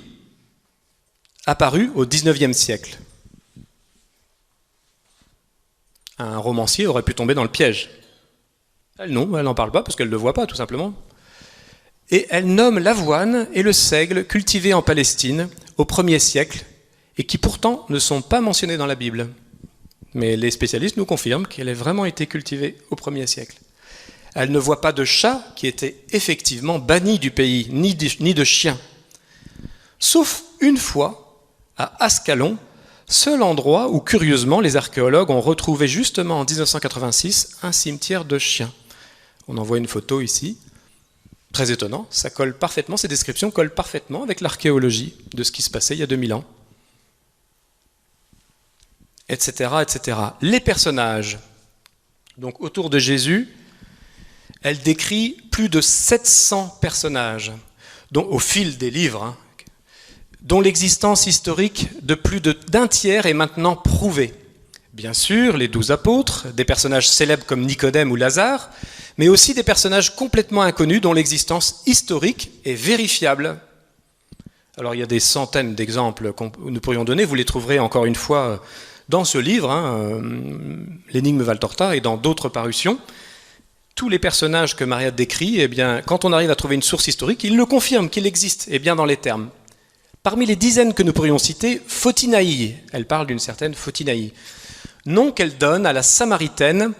apparu au XIXe siècle. Un romancier aurait pu tomber dans le piège. Elle non, elle n'en parle pas parce qu'elle ne le voit pas tout simplement. Et elle nomme l'avoine et le seigle cultivés en Palestine au 1er siècle et qui pourtant ne sont pas mentionnés dans la Bible. Mais les spécialistes nous confirment qu'elle a vraiment été cultivée au 1er siècle. Elle ne voit pas de chat qui était effectivement banni du pays, ni de chien. Sauf une fois à Ascalon, seul endroit où curieusement les archéologues ont retrouvé justement en 1986 un cimetière de chiens. On en voit une photo ici. Très étonnant, ça colle parfaitement, ces descriptions collent parfaitement avec l'archéologie de ce qui se passait il y a 2000 ans. Etc., etc. Les personnages, donc autour de Jésus, elle décrit plus de 700 personnages, dont, au fil des livres, dont l'existence historique de plus d'un tiers est maintenant prouvée. Bien sûr, les 12 apôtres, des personnages célèbres comme Nicodème ou Lazare, mais aussi des personnages complètement inconnus dont l'existence historique est vérifiable. Alors il y a des centaines d'exemples que nous pourrions donner, vous les trouverez encore une fois dans ce livre, l'énigme Valtorta, et dans d'autres parutions. Tous les personnages que Maria décrit, eh bien, quand on arrive à trouver une source historique, il le confirme qu'il existe, et bien dans les termes. Parmi les dizaines que nous pourrions citer, Photinaï, elle parle d'une certaine Photinaï, nom qu'elle donne à la Samaritaine,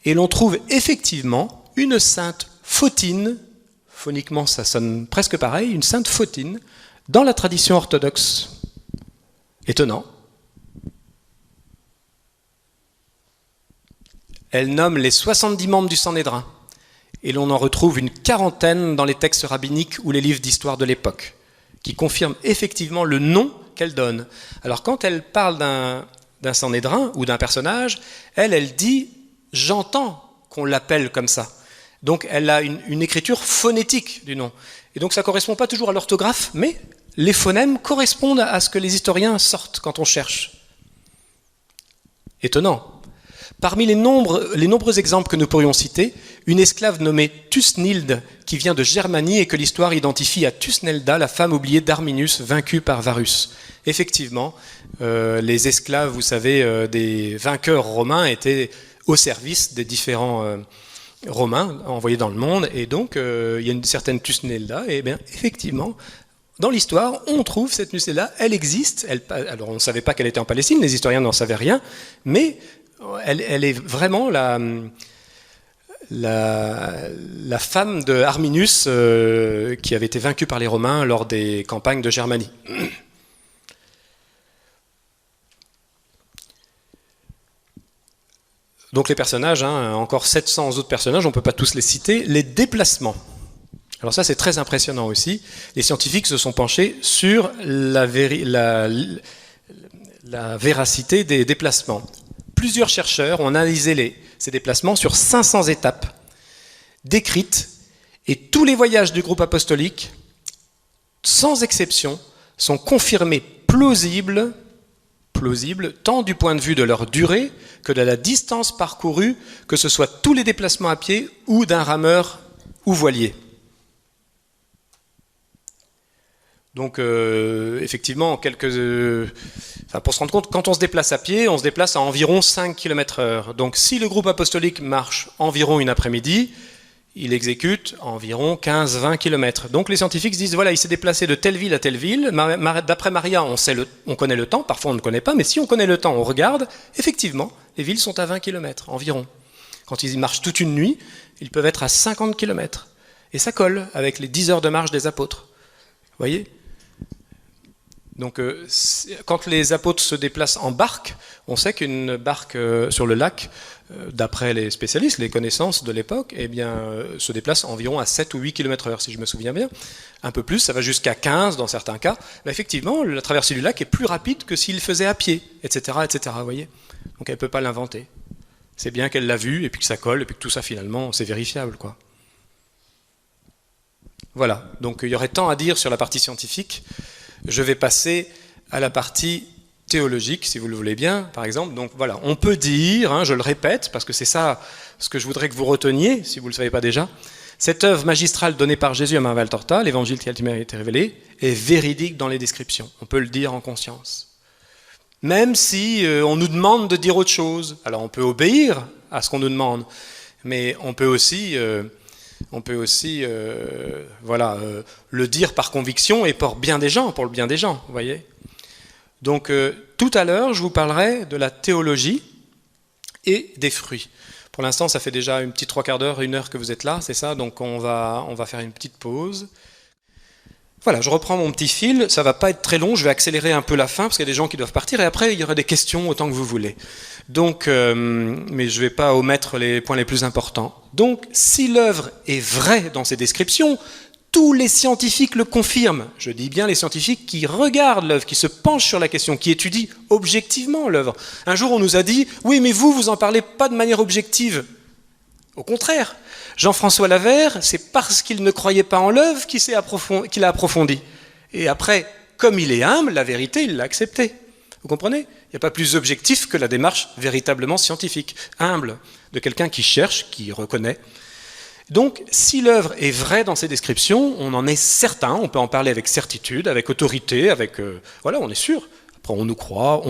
et l'on trouve effectivement une sainte Photine, phoniquement ça sonne presque pareil, une sainte Photine, dans la tradition orthodoxe. Étonnant. Elle nomme les 70 membres du Sanhédrin, et l'on en retrouve une quarantaine dans les textes rabbiniques ou les livres d'histoire de l'époque, qui confirment effectivement le nom qu'elle donne. Alors quand elle parle d'un Sanhédrin ou d'un personnage, elle dit « j'entends qu'on l'appelle comme ça ». Donc elle a une écriture phonétique du nom. Et donc ça ne correspond pas toujours à l'orthographe, mais les phonèmes correspondent à ce que les historiens sortent quand on cherche. Étonnant. Parmi les nombreux exemples que nous pourrions citer, une esclave nommée Thusnilde, qui vient de Germanie et que l'histoire identifie à Thusnelda, la femme oubliée d'Arminius, vaincue par Varus. Effectivement, les esclaves, vous savez, des vainqueurs romains étaient au service des différents romains envoyés dans le monde, et donc il y a une certaine Thusnelda, et bien effectivement, dans l'histoire, on trouve cette Thusnelda, elle existe, alors on ne savait pas qu'elle était en Palestine, les historiens n'en savaient rien, mais elle est vraiment la femme de Arminius qui avait été vaincue par les Romains lors des campagnes de Germanie. Donc les personnages, encore 700 autres personnages, on ne peut pas tous les citer. Les déplacements. Alors ça c'est très impressionnant aussi. Les scientifiques se sont penchés sur la véracité des déplacements. Plusieurs chercheurs ont analysé ces déplacements sur 500 étapes décrites, et tous les voyages du groupe apostolique, sans exception, sont confirmés plausibles tant du point de vue de leur durée que de la distance parcourue, que ce soit tous les déplacements à pied ou d'un rameur ou voilier. Donc effectivement, pour se rendre compte, quand on se déplace à pied, on se déplace à environ 5 km/h. Donc si le groupe apostolique marche environ une après-midi, il exécute environ 15-20 km. Donc les scientifiques se disent, voilà, il s'est déplacé de telle ville à telle ville. D'après Maria, on connaît le temps, parfois on ne connaît pas, mais si on connaît le temps, on regarde, effectivement, les villes sont à 20 km environ. Quand ils marchent toute une nuit, ils peuvent être à 50 km. Et ça colle avec les 10 heures de marche des apôtres. Vous voyez ? Donc, quand les apôtres se déplacent en barque, on sait qu'une barque sur le lac, d'après les spécialistes, les connaissances de l'époque, eh bien, se déplace environ à 7 ou 8 km/h, si je me souviens bien. Un peu plus, ça va jusqu'à 15 dans certains cas. Mais effectivement, la traversée du lac est plus rapide que s'il le faisait à pied, etc., etc. Vous voyez ? Donc elle ne peut pas l'inventer. C'est bien qu'elle l'a vu, et puis que ça colle, et puis que tout ça, finalement, c'est vérifiable, quoi. Voilà, donc il y aurait tant à dire sur la partie scientifique. Je vais passer à la partie théologique, si vous le voulez bien, par exemple. Donc voilà, on peut dire, je le répète, parce que c'est ça ce que je voudrais que vous reteniez, si vous ne le savez pas déjà, Cette œuvre magistrale donnée par Jésus à Maria Valtorta, l'évangile tel qu'il m'a été révélé, est véridique dans les descriptions. On peut le dire en conscience. Même si on nous demande de dire autre chose. Alors on peut obéir à ce qu'on nous demande, mais on peut aussi le dire par conviction et pour le bien des gens, vous voyez. Donc tout à l'heure, je vous parlerai de la théologie et des fruits. Pour l'instant, ça fait déjà une petite 3/4 d'heure, 1 heure que vous êtes là, c'est ça, donc on va faire une petite pause. Voilà, je reprends mon petit fil, ça va pas être très long, je vais accélérer un peu la fin, parce qu'il y a des gens qui doivent partir, et après il y aura des questions autant que vous voulez. Donc, mais je vais pas omettre les points les plus importants. Donc, si l'œuvre est vraie dans ses descriptions, tous les scientifiques le confirment. Je dis bien les scientifiques qui regardent l'œuvre, qui se penchent sur la question, qui étudient objectivement l'œuvre. Un jour, on nous a dit « Oui, mais vous en parlez pas de manière objective. » Au contraire, Jean-François Lavère, c'est parce qu'il ne croyait pas en l'œuvre qu'il a approfondi. Et après, comme il est humble, la vérité, il l'a acceptée. Vous comprenez ? Il n'y a pas plus objectif que la démarche véritablement scientifique, humble, de quelqu'un qui cherche, qui reconnaît. Donc, si l'œuvre est vraie dans ses descriptions, on en est certain, on peut en parler avec certitude, avec autorité, voilà, on est sûr. Après, on nous croit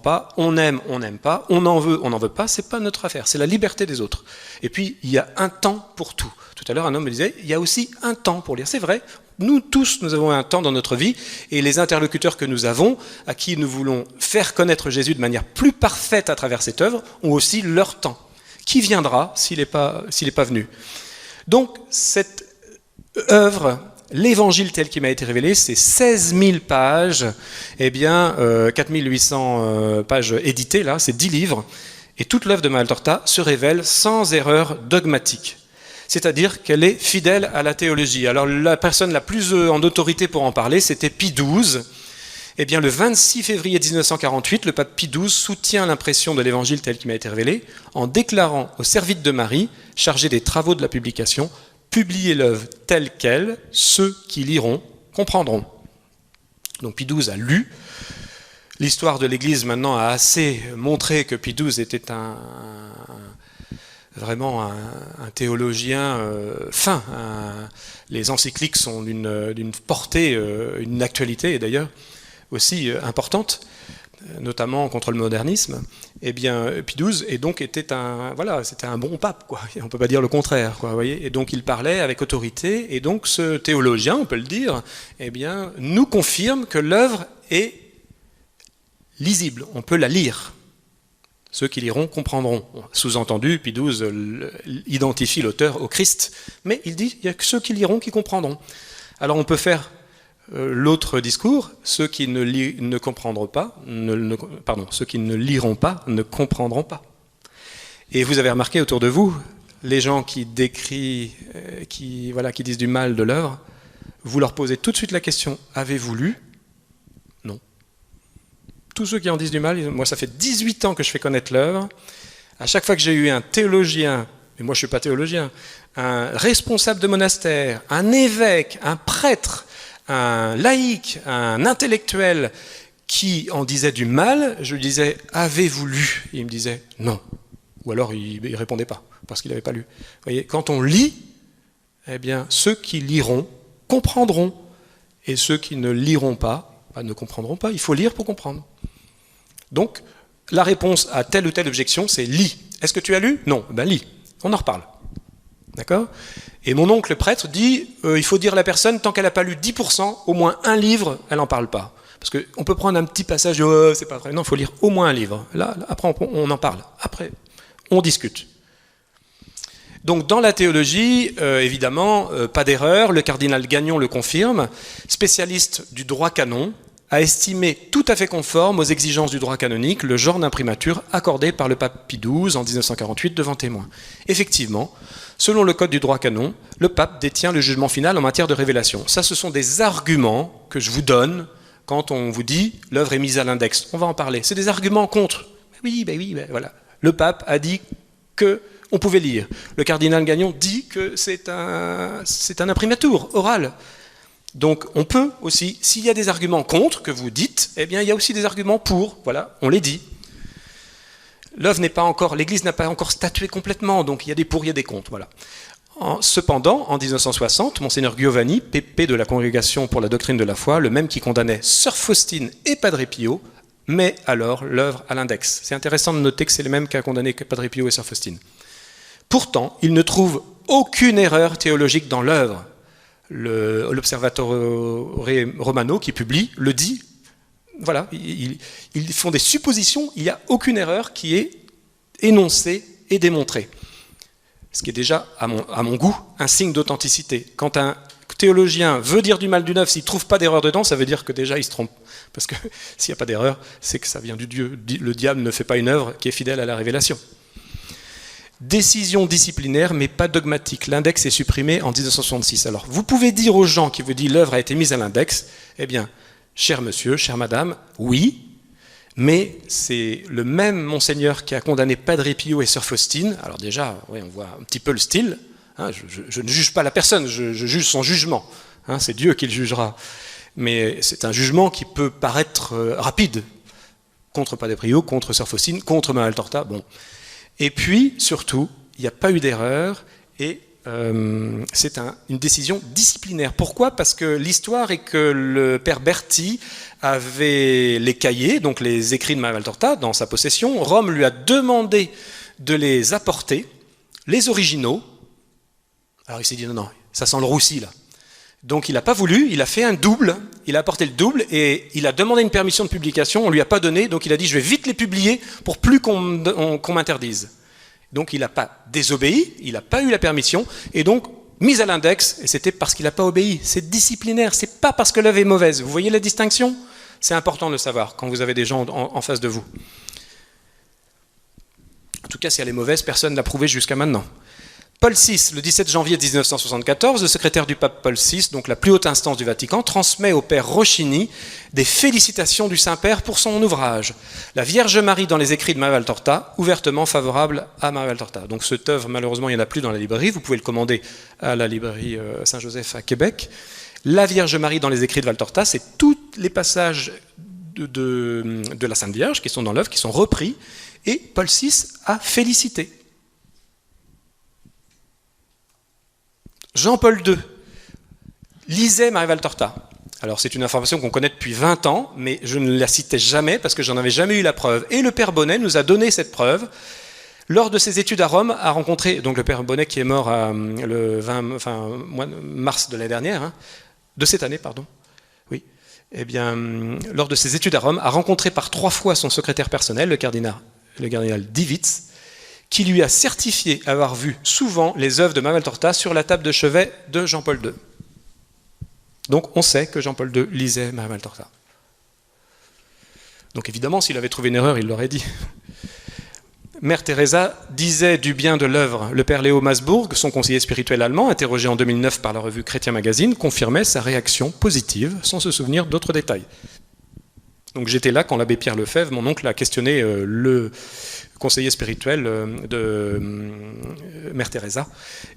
pas, on aime, on n'aime pas, on en veut pas, c'est pas notre affaire, c'est la liberté des autres. Et puis, il y a un temps pour tout. Tout à l'heure, un homme me disait, il y a aussi un temps pour lire. C'est vrai, nous tous, nous avons un temps dans notre vie, et les interlocuteurs que nous avons, à qui nous voulons faire connaître Jésus de manière plus parfaite à travers cette œuvre, ont aussi leur temps. Qui viendra s'il n'est pas venu ? Donc, cette œuvre, l'évangile tel qu'il m'a été révélé, c'est 16 000 pages, 4 800 pages éditées, là, c'est 10 livres, et toute l'œuvre de Maria Valtorta se révèle sans erreur dogmatique. C'est-à-dire qu'elle est fidèle à la théologie. Alors, la personne la plus en autorité pour en parler, c'était Pie XII. Le 26 février 1948, le pape Pie XII soutient l'impression de l'évangile tel qu'il m'a été révélé en déclarant au servite de Marie, chargé des travaux de la publication, « Publiez l'œuvre telle qu'elle, ceux qui liront comprendront ». Donc Pie XII a lu. L'histoire de l'Église maintenant a assez montré que Pie XII était vraiment un théologien fin. Les encycliques sont d'une portée, une actualité d'ailleurs, aussi importante, notamment contre le modernisme. Pie XII était un bon pape, quoi. On ne peut pas dire le contraire, quoi, vous voyez. Et donc il parlait avec autorité, et donc ce théologien, on peut le dire, nous confirme que l'œuvre est lisible, on peut la lire. Ceux qui liront comprendront. Sous-entendu, Pie XII identifie l'auteur au Christ, mais il dit il n'y a que ceux qui liront qui comprendront. Alors on peut faire l'autre discours, ceux qui ne liront pas ne comprendront pas. Et vous avez remarqué autour de vous, les gens qui décrient, qui disent du mal de l'œuvre, vous leur posez tout de suite la question, avez-vous lu ? Non. Tous ceux qui en disent du mal, moi ça fait 18 ans que je fais connaître l'œuvre, à chaque fois que j'ai eu un théologien, mais moi je ne suis pas théologien, un responsable de monastère, un évêque, un prêtre, un laïc, un intellectuel qui en disait du mal, je lui disais « Avez-vous lu ?» Il me disait « Non ». Ou alors il ne répondait pas, parce qu'il n'avait pas lu. Vous voyez, quand on lit, ceux qui liront comprendront, et ceux qui ne liront pas, ne comprendront pas. Il faut lire pour comprendre. Donc, la réponse à telle ou telle objection, c'est « lis ». Est-ce que tu as lu ? Non. Lis. On en reparle. D'accord ? Et mon oncle prêtre dit il faut dire à la personne, tant qu'elle n'a pas lu 10%, au moins un livre, elle n'en parle pas. Parce qu'on peut prendre un petit passage, c'est pas vrai. Non, il faut lire au moins un livre. Là, après, on en parle. Après, on discute. Donc, dans la théologie, évidemment, pas d'erreur, le cardinal Gagnon le confirme, spécialiste du droit canon, a estimé tout à fait conforme aux exigences du droit canonique le genre d'imprimature accordé par le pape Pie XII en 1948 devant témoins. Effectivement, selon le code du droit canon, le pape détient le jugement final en matière de révélation. Ça, ce sont des arguments que je vous donne quand on vous dit « l'œuvre est mise à l'index ». On va en parler. C'est des arguments contre. Oui, voilà. Le pape a dit qu'on pouvait lire. Le cardinal Gagnon dit que c'est un imprimatur oral. Donc on peut aussi, s'il y a des arguments contre que vous dites, il y a aussi des arguments pour, voilà, on les dit. L'œuvre n'est pas encore, l'Église n'a pas encore statué complètement, donc il y a des pour, il y a des contre, voilà. Cependant, en 1960, Monseigneur Giovanni, pépé de la Congrégation pour la doctrine de la foi, le même qui condamnait Sœur Faustine et Padre Pio, met alors l'œuvre à l'index. C'est intéressant de noter que c'est le même qui a condamné Padre Pio et Sœur Faustine. Pourtant, il ne trouve aucune erreur théologique dans l'œuvre. L'Observatore Romano, qui publie, le dit. Voilà, ils font des suppositions, il n'y a aucune erreur qui est énoncée et démontrée. Ce qui est déjà, à mon goût, un signe d'authenticité. Quand un théologien veut dire du mal d'une œuvre, s'il ne trouve pas d'erreur dedans, ça veut dire que déjà il se trompe. Parce que s'il n'y a pas d'erreur, c'est que ça vient du Dieu. Le diable ne fait pas une œuvre qui est fidèle à la révélation. Décision disciplinaire, mais pas dogmatique. L'index est supprimé en 1966. Alors, vous pouvez dire aux gens qui vous disent l'œuvre a été mise à l'index, eh bien, cher monsieur, chère madame, oui, mais c'est le même Monseigneur qui a condamné Padre Pio et Sœur Faustine. Alors déjà, oui, on voit un petit peu le style. Hein, je ne juge pas la personne, je juge son jugement. Hein, c'est Dieu qui le jugera. Mais c'est un jugement qui peut paraître rapide. Contre Padre Pio, contre Sœur Faustine, contre Maria Valtorta. Bon. Et puis, surtout, il n'y a pas eu d'erreur et c'est une décision disciplinaire. Pourquoi ? Parce que l'histoire est que le père Berti avait les cahiers, donc les écrits de Maria Valtorta, dans sa possession. Rome lui a demandé de les apporter, les originaux. Alors il s'est dit non, ça sent le roussi là. Donc il n'a pas voulu, il a fait un double, il a apporté le double et il a demandé une permission de publication, on ne lui a pas donné, donc il a dit je vais vite les publier pour plus qu'on m'interdise. Donc il n'a pas désobéi, il n'a pas eu la permission, et donc mise à l'index, et c'était parce qu'il n'a pas obéi. C'est disciplinaire, c'est pas parce que l'œuvre est mauvaise. Vous voyez la distinction ? C'est important de le savoir quand vous avez des gens en face de vous. En tout cas, si elle est mauvaise, personne ne l'a prouvé jusqu'à maintenant. Paul VI, le 17 janvier 1974, le secrétaire du pape Paul VI, donc la plus haute instance du Vatican, transmet au père Rochini des félicitations du Saint-Père pour son ouvrage. La Vierge Marie dans les écrits de Maria Valtorta, ouvertement favorable à Maria Valtorta. Donc cette œuvre, malheureusement, il n'y en a plus dans la librairie. Vous pouvez le commander à la librairie Saint-Joseph à Québec. La Vierge Marie dans les écrits de Valtorta, c'est tous les passages de la Sainte Vierge qui sont dans l'œuvre, qui sont repris, et Paul VI a félicité. Jean-Paul II lisait Maria Valtorta. Alors c'est une information qu'on connaît depuis 20 ans, mais je ne la citais jamais parce que j'en avais jamais eu la preuve. Et le père Bonnet nous a donné cette preuve. Lors de ses études à Rome, a rencontré, donc le père Bonnet qui est mort le mois de mars de l'année dernière, de cette année, pardon. Oui. Eh bien, lors de ses études à Rome, a rencontré par 3 fois son secrétaire personnel, le cardinal Divitz, qui lui a certifié avoir vu souvent les œuvres de Maria Valtorta sur la table de chevet de Jean-Paul II. Donc on sait que Jean-Paul II lisait Maria Valtorta. Donc évidemment, s'il avait trouvé une erreur, il l'aurait dit. Mère Teresa disait du bien de l'œuvre. Le père Léo Masbourg, son conseiller spirituel allemand, interrogé en 2009 par la revue Chrétien Magazine, confirmait sa réaction positive, sans se souvenir d'autres détails. Donc j'étais là quand l'abbé Pierre Lefebvre, mon oncle, a questionné le conseiller spirituel de Mère Teresa,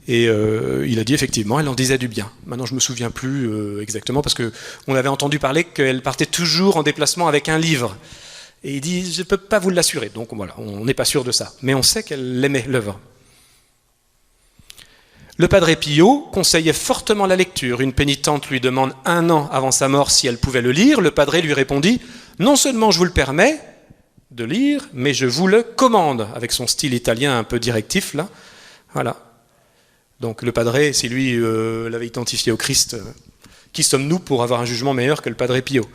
et il a dit effectivement, elle en disait du bien. Maintenant je ne me souviens plus exactement, parce qu'on avait entendu parler qu'elle partait toujours en déplacement avec un livre. Et il dit, je ne peux pas vous l'assurer. Donc voilà, on n'est pas sûr de ça. Mais on sait qu'elle aimait l'œuvre. Le Padre Pio conseillait fortement la lecture. Une pénitente lui demande 1 an avant sa mort si elle pouvait le lire. Le Padre lui répondit, non seulement je vous le permets de lire, mais je vous le commande, avec son style italien un peu directif, là. Voilà. Donc le Padre, si lui l'avait identifié au Christ, qui sommes-nous pour avoir un jugement meilleur que le Padre Pio ?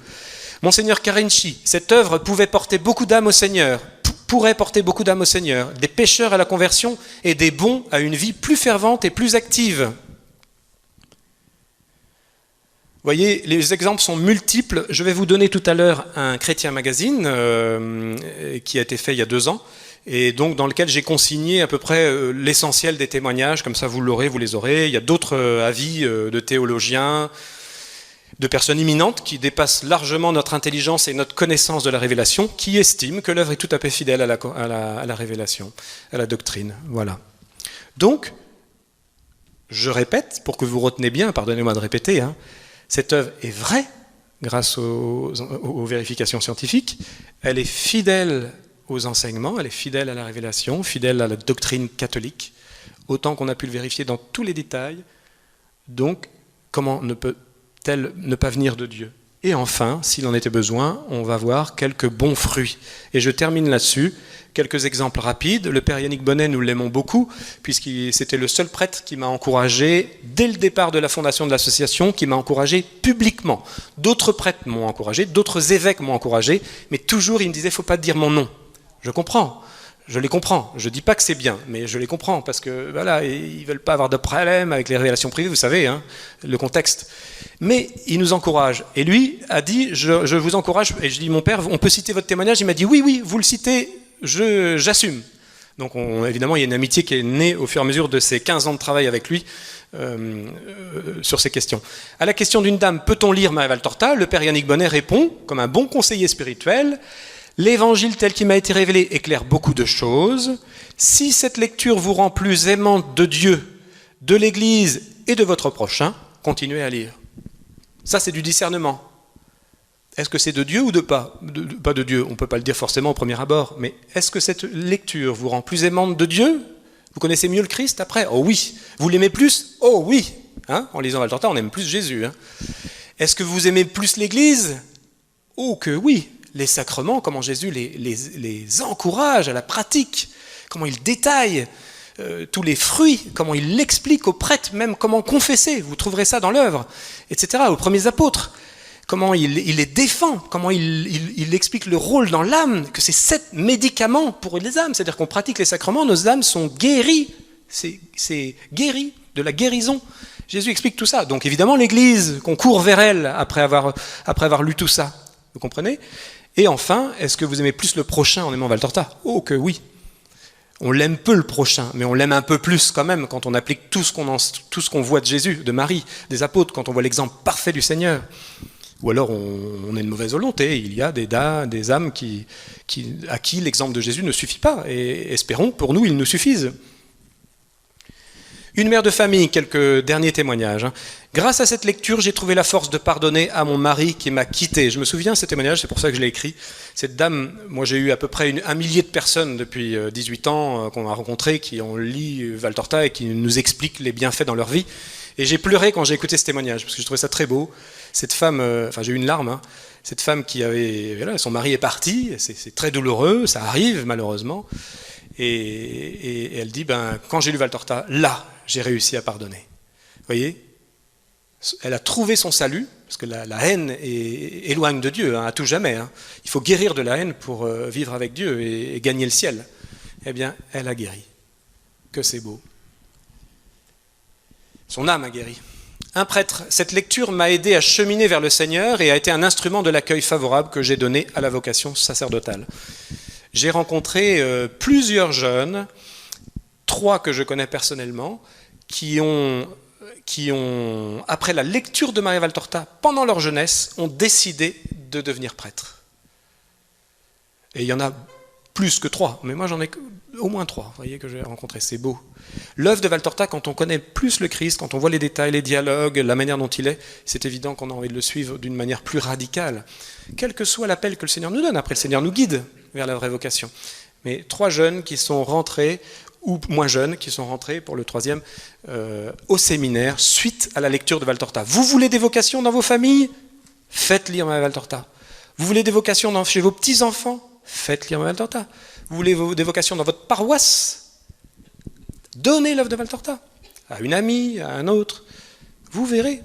Monseigneur Carinci, cette œuvre pouvait porter beaucoup d'âmes au Seigneur, pourrait porter beaucoup d'âmes au Seigneur, des pécheurs à la conversion et des bons à une vie plus fervente et plus active. Vous voyez, les exemples sont multiples. Je vais vous donner tout à l'heure un Chrétien Magazine qui a été fait il y a 2 ans, et donc dans lequel j'ai consigné à peu près l'essentiel des témoignages, comme ça vous l'aurez, vous les aurez. Il y a d'autres avis de théologiens, de personnes imminentes qui dépassent largement notre intelligence et notre connaissance de la révélation, qui estiment que l'œuvre est tout à fait fidèle à la révélation, à la doctrine. Voilà. Donc, je répète, pour que vous retenez bien, pardonnez-moi de répéter, cette œuvre est vraie grâce aux vérifications scientifiques, elle est fidèle aux enseignements, elle est fidèle à la révélation, fidèle à la doctrine catholique. autant qu'on a pu le vérifier dans tous les détails. Donc, comment ne peut-elle ne pas venir de Dieu? Et enfin, s'il en était besoin, on va voir quelques bons fruits. Et je termine là-dessus. Quelques exemples rapides. Le père Yannick Bonnet, nous l'aimons beaucoup, puisque c'était le seul prêtre qui m'a encouragé, dès le départ de la fondation de l'association, qui m'a encouragé publiquement. D'autres prêtres m'ont encouragé, d'autres évêques m'ont encouragé, mais toujours il me disait, il ne faut pas dire mon nom. Je comprends, je les comprends. Je ne dis pas que c'est bien, mais je les comprends, parce que voilà, ils ne veulent pas avoir de problème avec les révélations privées, vous savez, hein, le contexte. Mais il nous encourage. Et lui a dit, je vous encourage, et je dis, mon père, on peut citer votre témoignage? Il m'a dit, oui, vous le citez, j'assume. Donc évidemment, il y a une amitié qui est née au fur et à mesure de ces 15 ans de travail avec lui sur ces questions. À la question d'une dame, peut-on lire Maria Valtorta? Le père Yannick Bonnet répond, comme un bon conseiller spirituel, l'évangile tel qu'il m'a été révélé éclaire beaucoup de choses. Si cette lecture vous rend plus aimante de Dieu, de l'Église et de votre prochain, continuez à lire. Ça, c'est du discernement. Est-ce que c'est de Dieu ou pas de Dieu? On ne peut pas le dire forcément au premier abord, mais est-ce que cette lecture vous rend plus aimante de Dieu? Vous connaissez mieux le Christ après? Oh oui. Vous l'aimez plus? Oh oui. Hein, en lisant Valtorta, on aime plus Jésus. Hein. Est-ce que vous aimez plus l'Église? Oh que oui. Les sacrements, comment Jésus les encourage à la pratique, comment il détaille tous les fruits, comment il l'explique aux prêtres, même comment confesser, vous trouverez ça dans l'œuvre, etc., aux premiers apôtres. Comment il les défend, comment il explique le rôle dans l'âme, que c'est 7 médicaments pour les âmes, c'est-à-dire qu'on pratique les sacrements, nos âmes sont guéries, c'est guéri, de la guérison. Jésus explique tout ça. Donc évidemment l'Église, qu'on court vers elle après avoir lu tout ça, vous comprenez? Et enfin, est-ce que vous aimez plus le prochain en aimant Valtorta? Oh que oui. On l'aime peu le prochain, mais on l'aime un peu plus quand même quand on applique tout ce qu'on voit de Jésus, de Marie, des apôtres, quand on voit l'exemple parfait du Seigneur. Ou alors on a une mauvaise volonté, il y a des âmes à qui l'exemple de Jésus ne suffit pas, et espérons pour nous il nous suffise. Une mère de famille, quelques derniers témoignages. Grâce à cette lecture, j'ai trouvé la force de pardonner à mon mari qui m'a quitté. Je me souviens de ce témoignage, c'est pour ça que je l'ai écrit. Cette dame, moi j'ai eu à peu près 1 millier de personnes depuis 18 ans qu'on a rencontrées, qui ont lu Valtorta et qui nous expliquent les bienfaits dans leur vie. Et j'ai pleuré quand j'ai écouté ce témoignage, parce que je trouvais ça très beau. Cette femme, j'ai eu une larme, hein. Cette femme qui avait, voilà, son mari est parti, c'est très douloureux, ça arrive malheureusement. Et elle dit, quand j'ai lu Valtorta, là, j'ai réussi à pardonner. Vous voyez? Elle a trouvé son salut, parce que la haine éloigne de Dieu, hein, à tout jamais. Hein. Il faut guérir de la haine pour vivre avec Dieu et gagner le ciel. Eh bien, elle a guéri. Que c'est beau. Son âme a guéri. Un prêtre, cette lecture m'a aidé à cheminer vers le Seigneur et a été un instrument de l'accueil favorable que j'ai donné à la vocation sacerdotale. J'ai rencontré plusieurs jeunes, 3 que je connais personnellement, qui ont, après la lecture de Maria Valtorta, pendant leur jeunesse, ont décidé de devenir prêtres. Et il y en a plus que 3, mais moi j'en ai au moins 3, vous voyez, que j'ai rencontrés, c'est beau. L'œuvre de Valtorta, quand on connaît plus le Christ, quand on voit les détails, les dialogues, la manière dont il est, c'est évident qu'on a envie de le suivre d'une manière plus radicale. Quel que soit l'appel que le Seigneur nous donne, après le Seigneur nous guide vers la vraie vocation. Mais 3 jeunes qui sont rentrés, ou moins jeunes, qui sont rentrés pour le 3e, au séminaire, suite à la lecture de Valtorta. Vous voulez des vocations dans vos familles? Faites lire Valtorta. Vous voulez des vocations chez vos petits-enfants? Faites lire Valtorta. Vous voulez des vocations dans votre paroisse? Donnez l'œuvre de Valtorta à une amie, à un autre. Vous verrez.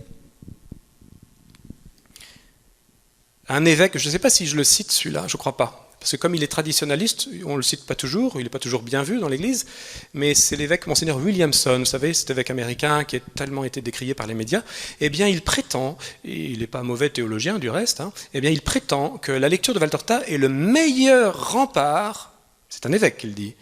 Un évêque, je ne sais pas si je le cite celui-là, je ne crois pas. Parce que comme il est traditionnaliste, on ne le cite pas toujours, il n'est pas toujours bien vu dans l'Église, mais c'est l'évêque Monseigneur Williamson, vous savez, cet évêque américain qui a tellement été décrié par les médias, eh bien il prétend, et il n'est pas mauvais théologien du reste, hein, eh bien il prétend que la lecture de Valtorta est le meilleur rempart, c'est un évêque qui le dit,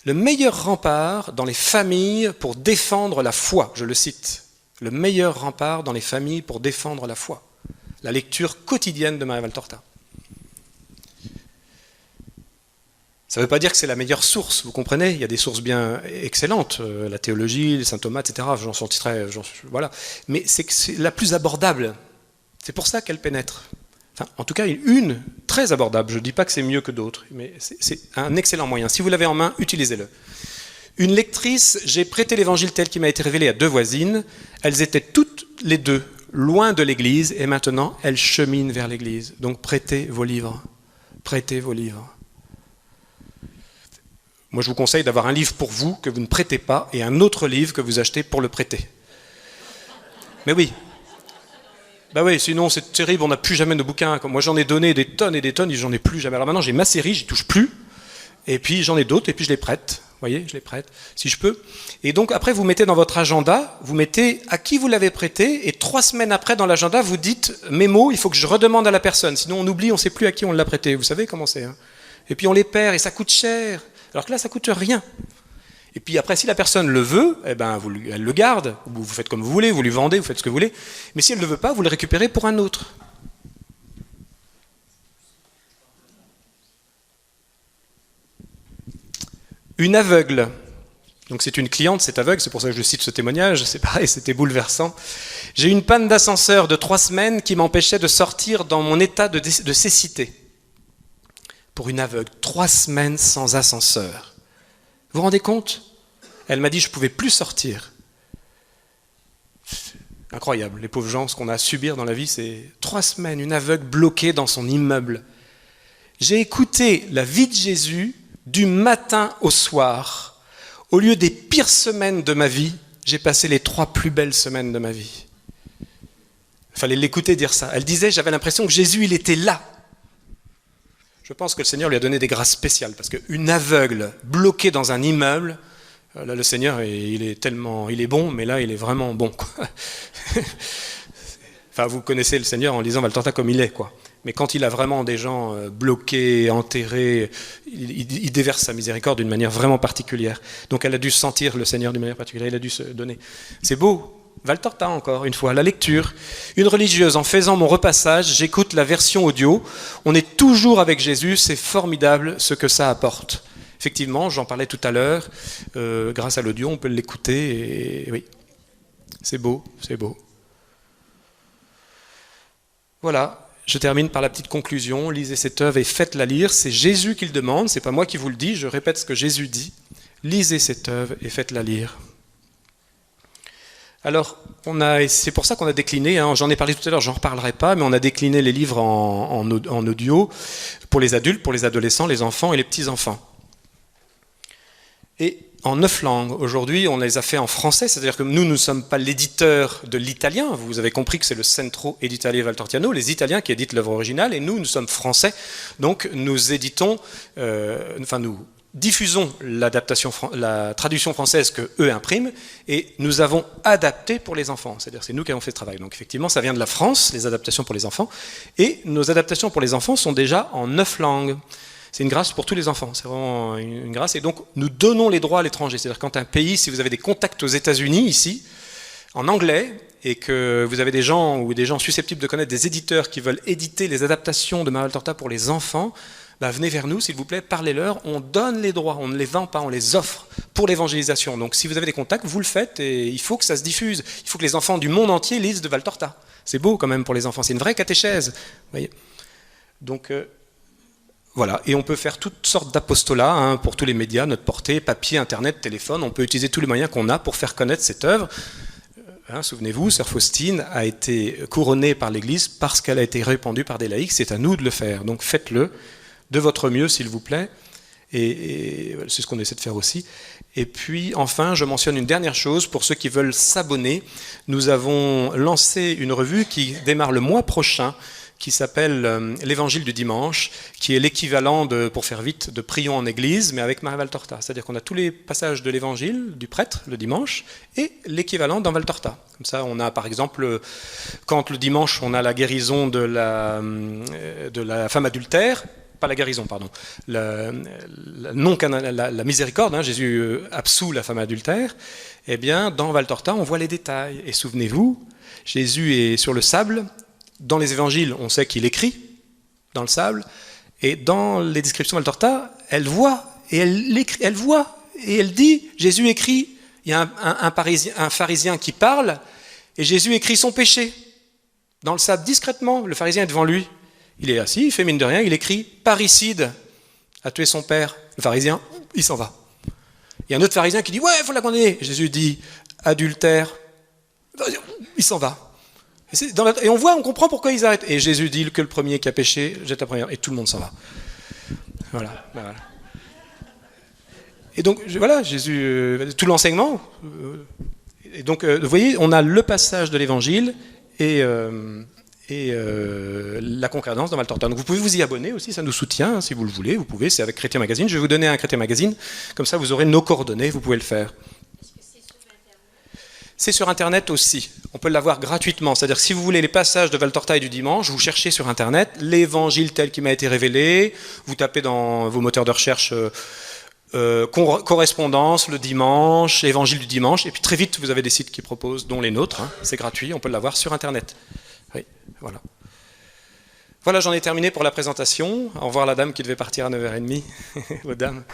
le meilleur rempart dans les familles pour défendre la foi, je le cite, le meilleur rempart dans les familles pour défendre la foi, la lecture quotidienne de Maria Valtorta. Ça ne veut pas dire que c'est la meilleure source, vous comprenez? Il y a des sources bien excellentes, la théologie, saint Thomas, etc. J'en sortirai, voilà. Mais c'est la plus abordable. C'est pour ça qu'elle pénètre. Enfin, en tout cas, une très abordable. Je ne dis pas que c'est mieux que d'autres, mais c'est un excellent moyen. Si vous l'avez en main, utilisez-le. Une lectrice, j'ai prêté l'évangile tel qu'il m'a été révélé à 2 voisines. Elles étaient toutes les 2 loin de l'église et maintenant elles cheminent vers l'église. Donc prêtez vos livres. Prêtez vos livres. Moi je vous conseille d'avoir un livre pour vous que vous ne prêtez pas et un autre livre que vous achetez pour le prêter. Mais oui. Bah oui, sinon c'est terrible, on n'a plus jamais de bouquins. Moi j'en ai donné des tonnes et des tonnes et j'en ai plus jamais. Alors maintenant j'ai ma série, j'y touche plus. Et puis j'en ai d'autres et puis je les prête. Vous voyez, je les prête, si je peux. Et donc après, vous mettez dans votre agenda, vous mettez à qui vous l'avez prêté, et 3 semaines après, dans l'agenda, vous dites « Mémo, il faut que je redemande à la personne, sinon on oublie, on ne sait plus à qui on l'a prêté. » Vous savez comment c'est, hein. Et puis on les perd, et ça coûte cher. Alors que là, ça coûte rien. Et puis après, si la personne le veut, eh ben, elle le garde. Vous faites comme vous voulez, vous lui vendez, vous faites ce que vous voulez. Mais si elle ne le veut pas, vous le récupérez pour un autre. Une aveugle. Donc c'est une cliente, c'est aveugle, c'est pour ça que je cite ce témoignage, c'est pareil, c'était bouleversant. J'ai eu une panne d'ascenseur de 3 semaines qui m'empêchait de sortir dans mon état de cécité. Pour une aveugle, 3 semaines sans ascenseur. Vous vous rendez compte? Elle m'a dit je ne pouvais plus sortir. Incroyable, les pauvres gens, ce qu'on a à subir dans la vie, c'est 3 semaines, une aveugle bloquée dans son immeuble. J'ai écouté la vie de Jésus du matin au soir. Au lieu des pires semaines de ma vie, j'ai passé les 3 plus belles semaines de ma vie. Il fallait l'écouter dire ça. Elle disait, j'avais l'impression que Jésus, il était là. Je pense que le Seigneur lui a donné des grâces spéciales, parce qu'une aveugle bloquée dans un immeuble, là le Seigneur, il est bon, mais là il est vraiment bon, quoi. Enfin, vous connaissez le Seigneur en lisant Valtorta comme il est, quoi. Mais quand il a vraiment des gens bloqués, enterrés, il déverse sa miséricorde d'une manière vraiment particulière. Donc elle a dû sentir le Seigneur d'une manière particulière, il a dû se donner. C'est beau. Valtorta encore une fois, la lecture. Une religieuse, en faisant mon repassage, j'écoute la version audio. On est toujours avec Jésus, c'est formidable ce que ça apporte. Effectivement, j'en parlais tout à l'heure, grâce à l'audio, on peut l'écouter et oui, c'est beau, c'est beau. Voilà. Je termine par la petite conclusion, lisez cette œuvre et faites-la lire, c'est Jésus qui le demande, c'est pas moi qui vous le dis, je répète ce que Jésus dit, lisez cette œuvre et faites-la lire. Alors, c'est pour ça qu'on a décliné, hein, j'en ai parlé tout à l'heure, j'en reparlerai pas, mais on a décliné les livres en audio pour les adultes, pour les adolescents, les enfants et les petits-enfants. Et en 9 langues. Aujourd'hui, on les a fait en français, c'est-à-dire que nous ne sommes pas l'éditeur de l'italien. Vous avez compris que c'est le Centro Editale Valtortiano, les Italiens qui éditent l'œuvre originale, et nous sommes français. Donc nous éditons, nous diffusons la traduction française que eux impriment, et nous avons adapté pour les enfants. C'est-à-dire c'est nous qui avons fait ce travail. Donc effectivement, ça vient de la France, les adaptations pour les enfants, et nos adaptations pour les enfants sont déjà en 9 langues. C'est une grâce pour tous les enfants, c'est vraiment une grâce. Et donc, nous donnons les droits à l'étranger. C'est-à-dire quand un pays, si vous avez des contacts aux États-Unis, ici, en anglais, et que vous avez des gens susceptibles de connaître des éditeurs qui veulent éditer les adaptations de Maria Valtorta pour les enfants, venez vers nous, s'il vous plaît, parlez-leur. On donne les droits, on ne les vend pas, on les offre pour l'évangélisation. Donc, si vous avez des contacts, vous le faites, et il faut que ça se diffuse. Il faut que les enfants du monde entier lisent de Valtorta. C'est beau quand même pour les enfants, c'est une vraie catéchèse. Vous voyez. Donc... voilà, et on peut faire toutes sortes d'apostolats hein, pour tous les médias, notre portée, papier, internet, téléphone, on peut utiliser tous les moyens qu'on a pour faire connaître cette œuvre. Souvenez-vous, Sœur Faustine a été couronnée par l'Église parce qu'elle a été répandue par des laïcs, c'est à nous de le faire. Donc faites-le de votre mieux, s'il vous plaît, et c'est ce qu'on essaie de faire aussi. Et puis enfin, je mentionne une dernière chose, pour ceux qui veulent s'abonner, nous avons lancé une revue qui démarre le mois prochain, qui s'appelle l'Évangile du dimanche, qui est l'équivalent de, pour faire vite, de Prions en Église, mais avec Maria Valtorta. C'est-à-dire qu'on a tous les passages de l'Évangile du prêtre le dimanche et l'équivalent dans Valtorta. Comme ça, on a par exemple, quand le dimanche, on a la guérison de la femme adultère, pas la guérison, pardon, la miséricorde, hein, Jésus absout la femme adultère, eh bien, dans Valtorta, on voit les détails. Et souvenez-vous, Jésus est sur le sable. Dans les évangiles, on sait qu'il écrit dans le sable, et dans les descriptions de Valtorta, elle voit, et elle voit, et elle dit, Jésus écrit, il y a un pharisien qui parle, et Jésus écrit son péché. Dans le sable, discrètement, le pharisien est devant lui. Il est assis, il fait mine de rien, il écrit, parricide, a tué son père. Le pharisien, il s'en va. Il y a un autre pharisien qui dit « Ouais, il faut la condamner ». Jésus dit « Adultère ». Il s'en va. Et on voit, on comprend pourquoi ils arrêtent. Et Jésus dit que le premier qui a péché jette la première. Et tout le monde s'en va. Voilà. Et donc, voilà, Jésus, tout l'enseignement. Et donc, vous voyez, on a le passage de l'Évangile et la concordance dans Valtorta. Donc vous pouvez vous y abonner aussi, ça nous soutient, si vous le voulez, vous pouvez, c'est avec Chrétien Magazine. Je vais vous donner un Chrétien Magazine, comme ça vous aurez nos coordonnées, vous pouvez le faire. Est-ce que c'est sur Internet ? C'est sur Internet aussi, on peut l'avoir gratuitement, c'est-à-dire que si vous voulez les passages de Valtorta et du dimanche, vous cherchez sur Internet l'Évangile tel qu'il m'a été révélé, vous tapez dans vos moteurs de recherche correspondance, le dimanche, Évangile du dimanche, et puis très vite vous avez des sites qui proposent, dont les nôtres, c'est gratuit, on peut l'avoir sur Internet. Oui, voilà. Voilà, j'en ai terminé pour la présentation. Au revoir la dame qui devait partir à 9h30. Aux dames.